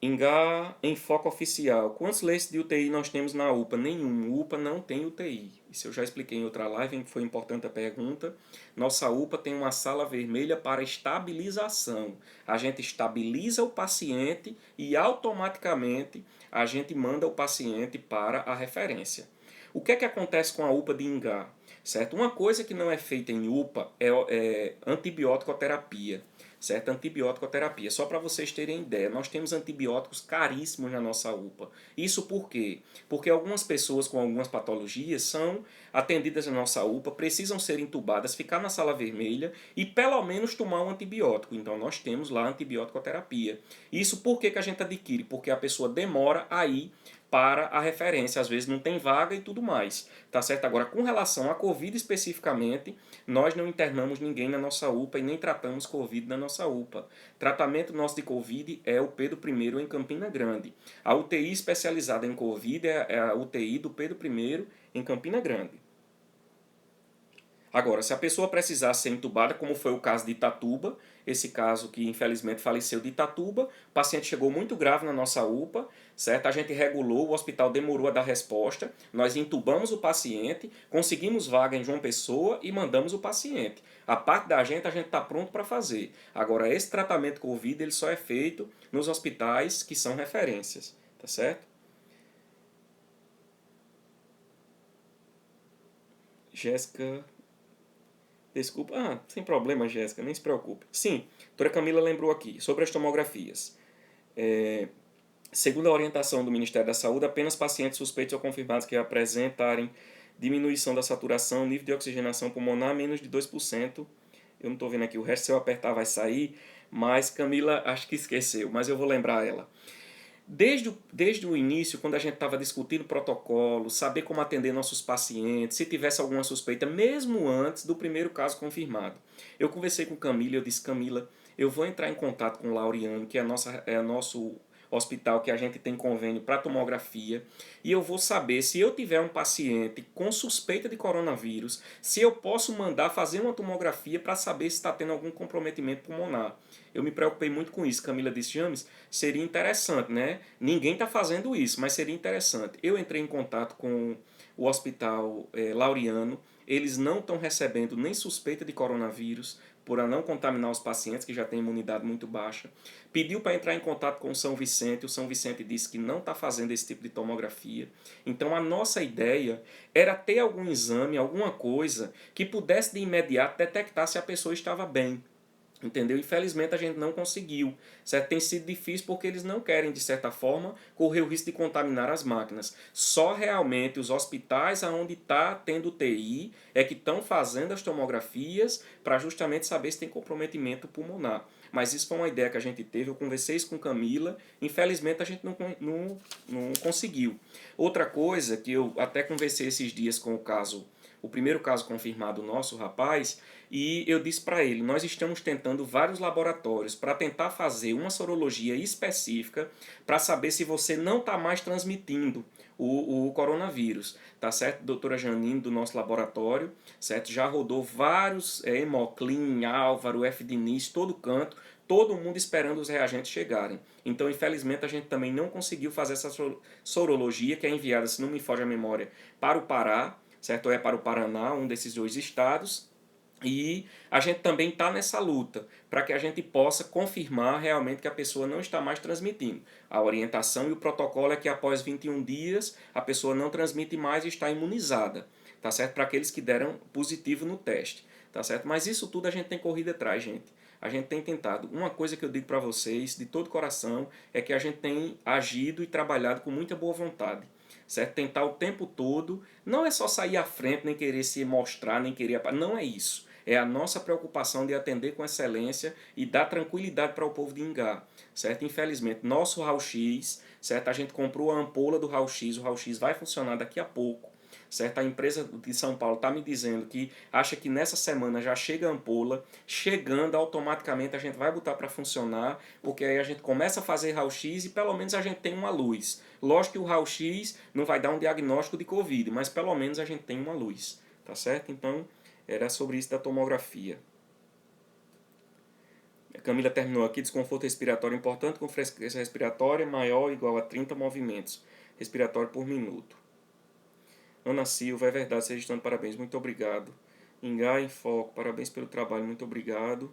Engar em foco oficial. Quantos leitos de UTI nós temos na UPA? Nenhum. UPA não tem UTI. Isso eu já expliquei em outra live, foi importante a pergunta. Nossa UPA tem uma sala vermelha para estabilização. A gente estabiliza o paciente e automaticamente a gente manda o paciente para a referência. O que é que acontece com a UPA de Engar? Certo? Uma coisa que não é feita em UPA é antibiótico-terapia. Certo? Antibiótico-terapia. Só para vocês terem ideia, nós temos antibióticos caríssimos na nossa UPA. Isso por quê? Porque algumas pessoas com algumas patologias são atendidas na nossa UPA, precisam ser entubadas, ficar na sala vermelha e pelo menos tomar um antibiótico. Então nós temos lá antibiótico-terapia. Isso por que a gente adquire? Porque a pessoa demora a ir para a referência, às vezes não tem vaga e tudo mais, tá certo? Agora, com relação à Covid especificamente, nós não internamos ninguém na nossa UPA e nem tratamos Covid na nossa UPA. Tratamento nosso de Covid é o Pedro I em Campina Grande. A UTI especializada em Covid é a UTI do Pedro I em Campina Grande. Agora, se a pessoa precisar ser entubada, como foi o caso de Itatuba, esse caso que infelizmente faleceu de Itatuba, o paciente chegou muito grave na nossa UPA, certo? A gente regulou, o hospital demorou a dar resposta, nós entubamos o paciente, conseguimos vaga em João Pessoa e mandamos o paciente. A parte da gente a gente está pronto para fazer. Agora, esse tratamento COVID ele só é feito nos hospitais que são referências, tá certo? Jéssica... Desculpa. Sem problema, Jéssica, nem se preocupe. Sim, a doutora Camila lembrou aqui sobre as tomografias. Segundo a orientação do Ministério da Saúde, apenas pacientes suspeitos ou confirmados que apresentarem diminuição da saturação, nível de oxigenação pulmonar menos de 2%. Eu não estou vendo aqui, o resto se eu apertar vai sair, mas Camila acho que esqueceu, mas eu vou lembrar ela. Desde o início, quando a gente estava discutindo protocolo, saber como atender nossos pacientes, se tivesse alguma suspeita, mesmo antes do primeiro caso confirmado. Eu conversei com Camila, eu disse, Camila, eu vou entrar em contato com o Laureano, que é nosso hospital que a gente tem convênio para tomografia, e eu vou saber se eu tiver um paciente com suspeita de coronavírus, se eu posso mandar fazer uma tomografia para saber se está tendo algum comprometimento pulmonar. Eu me preocupei muito com isso. Camila disse, James, seria interessante, né? Ninguém está fazendo isso, mas seria interessante. Eu entrei em contato com o Hospital Laureano, eles não estão recebendo nem suspeita de coronavírus, por não contaminar os pacientes que já têm imunidade muito baixa. Pediu para entrar em contato com o São Vicente disse que não está fazendo esse tipo de tomografia. Então a nossa ideia era ter algum exame, alguma coisa que pudesse de imediato detectar se a pessoa estava bem. Entendeu? Infelizmente a gente não conseguiu, certo? Tem sido difícil porque eles não querem, de certa forma, correr o risco de contaminar as máquinas. Só realmente os hospitais onde está tendo TI é que estão fazendo as tomografias para justamente saber se tem comprometimento pulmonar. Mas isso foi uma ideia que a gente teve, eu conversei isso com Camila, infelizmente a gente não conseguiu. Outra coisa que eu até conversei esses dias com o primeiro caso confirmado nosso, rapaz, e eu disse para ele, nós estamos tentando vários laboratórios para tentar fazer uma sorologia específica para saber se você não está mais transmitindo o coronavírus, tá certo? Doutora Janine do nosso laboratório, certo? Já rodou vários Hemoclean, Álvaro, FDNIS, todo canto, todo mundo esperando os reagentes chegarem. Então, infelizmente, a gente também não conseguiu fazer essa sorologia, que é enviada, se não me foge a memória, para o Pará, certo? Ou é para o Paraná, um desses dois estados. E a gente também está nessa luta para que a gente possa confirmar realmente que a pessoa não está mais transmitindo. A orientação e o protocolo é que após 21 dias a pessoa não transmite mais e está imunizada, tá certo? Para aqueles que deram positivo no teste, tá certo? Mas isso tudo a gente tem corrido atrás, gente. A gente tem tentado. Uma coisa que eu digo para vocês de todo coração é que a gente tem agido e trabalhado com muita boa vontade, certo? Tentar o tempo todo, não é só sair à frente, nem querer se mostrar, nem querer... Não é isso. É a nossa preocupação de atender com excelência e dar tranquilidade para o povo de Ingá, certo? Infelizmente, nosso raio-x, certo? A gente comprou a ampola do raio-x, o raio-x vai funcionar daqui a pouco, certo? A empresa de São Paulo está me dizendo que acha que nessa semana já chega a ampola, chegando automaticamente a gente vai botar para funcionar, porque aí a gente começa a fazer raio-x e pelo menos a gente tem uma luz. Lógico que o raio-x não vai dar um diagnóstico de Covid, mas pelo menos a gente tem uma luz, tá certo? Então, era sobre isso da tomografia. A Camila terminou aqui, desconforto respiratório importante com frequência respiratória maior ou igual a 30 movimentos respiratórios por minuto. Ana Silva, é verdade, vocês estão de parabéns, muito obrigado. Ingá em Foco, parabéns pelo trabalho, muito obrigado.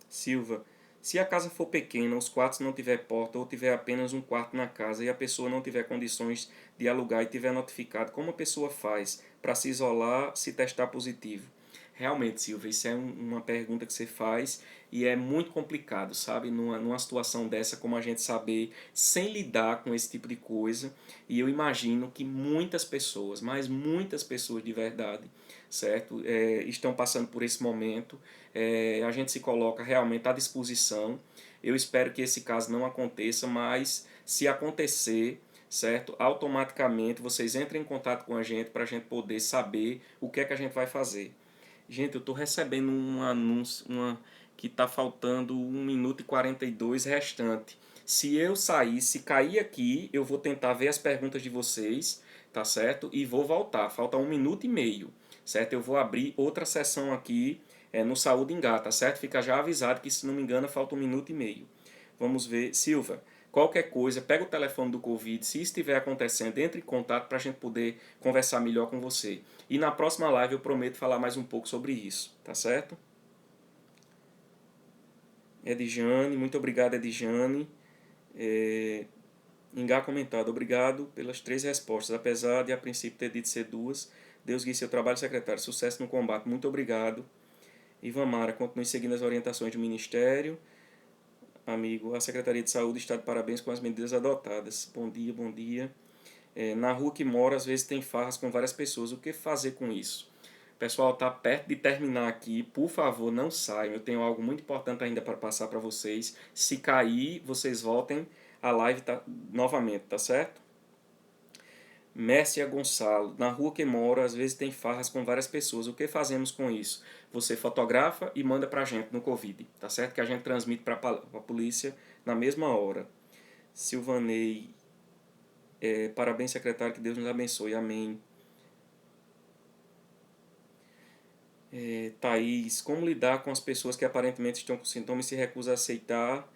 Silva, se a casa for pequena, os quartos não tiver porta ou tiver apenas um quarto na casa e a pessoa não tiver condições de alugar e tiver notificado, como a pessoa faz para se isolar se testar positivo? Realmente, Silva, isso é uma pergunta que você faz e é muito complicado, sabe? Numa situação dessa, como a gente saber sem lidar com esse tipo de coisa. E eu imagino que muitas pessoas, mas muitas pessoas de verdade, certo? Estão passando por esse momento. A gente se coloca realmente à disposição. Eu espero que esse caso não aconteça, mas se acontecer, certo? Automaticamente vocês entrem em contato com a gente para a gente poder saber o que é que a gente vai fazer. Gente, eu estou recebendo um anúncio que está faltando 1 minuto e 42 restante. Se eu sair, se cair aqui, eu vou tentar ver as perguntas de vocês, tá certo? E vou voltar. Falta 1 minuto e meio, certo? Eu vou abrir outra sessão aqui no Saúde Engá, tá certo? Fica já avisado que, se não me engano, falta 1 minuto e meio. Vamos ver. Silva, qualquer coisa, pega o telefone do Covid, se estiver acontecendo, entre em contato para a gente poder conversar melhor com você. E na próxima live eu prometo falar mais um pouco sobre isso, tá certo? Edjane, muito obrigado, Edjane. Engá comentado, obrigado pelas 3 respostas, apesar de a princípio ter dito ser 2. Deus guie seu trabalho, secretário. Sucesso no combate, muito obrigado. Ivan Mara, continue seguindo as orientações do Ministério. Amigo, a Secretaria de Saúde está de parabéns com as medidas adotadas. Bom dia, bom dia. Na rua que moro, às vezes tem farras com várias pessoas. O que fazer com isso? Pessoal, está perto de terminar aqui. Por favor, não saiam. Eu tenho algo muito importante ainda para passar para vocês. Se cair, vocês voltem a live novamente, tá certo? Mércia Gonçalo, na rua que mora, às vezes tem farras com várias pessoas. O que fazemos com isso? Você fotografa e manda pra gente no Covid, tá certo? Que a gente transmite pra polícia na mesma hora. Silvanei, parabéns, secretário, que Deus nos abençoe, amém. Thaís, como lidar com as pessoas que aparentemente estão com sintomas e se recusam a aceitar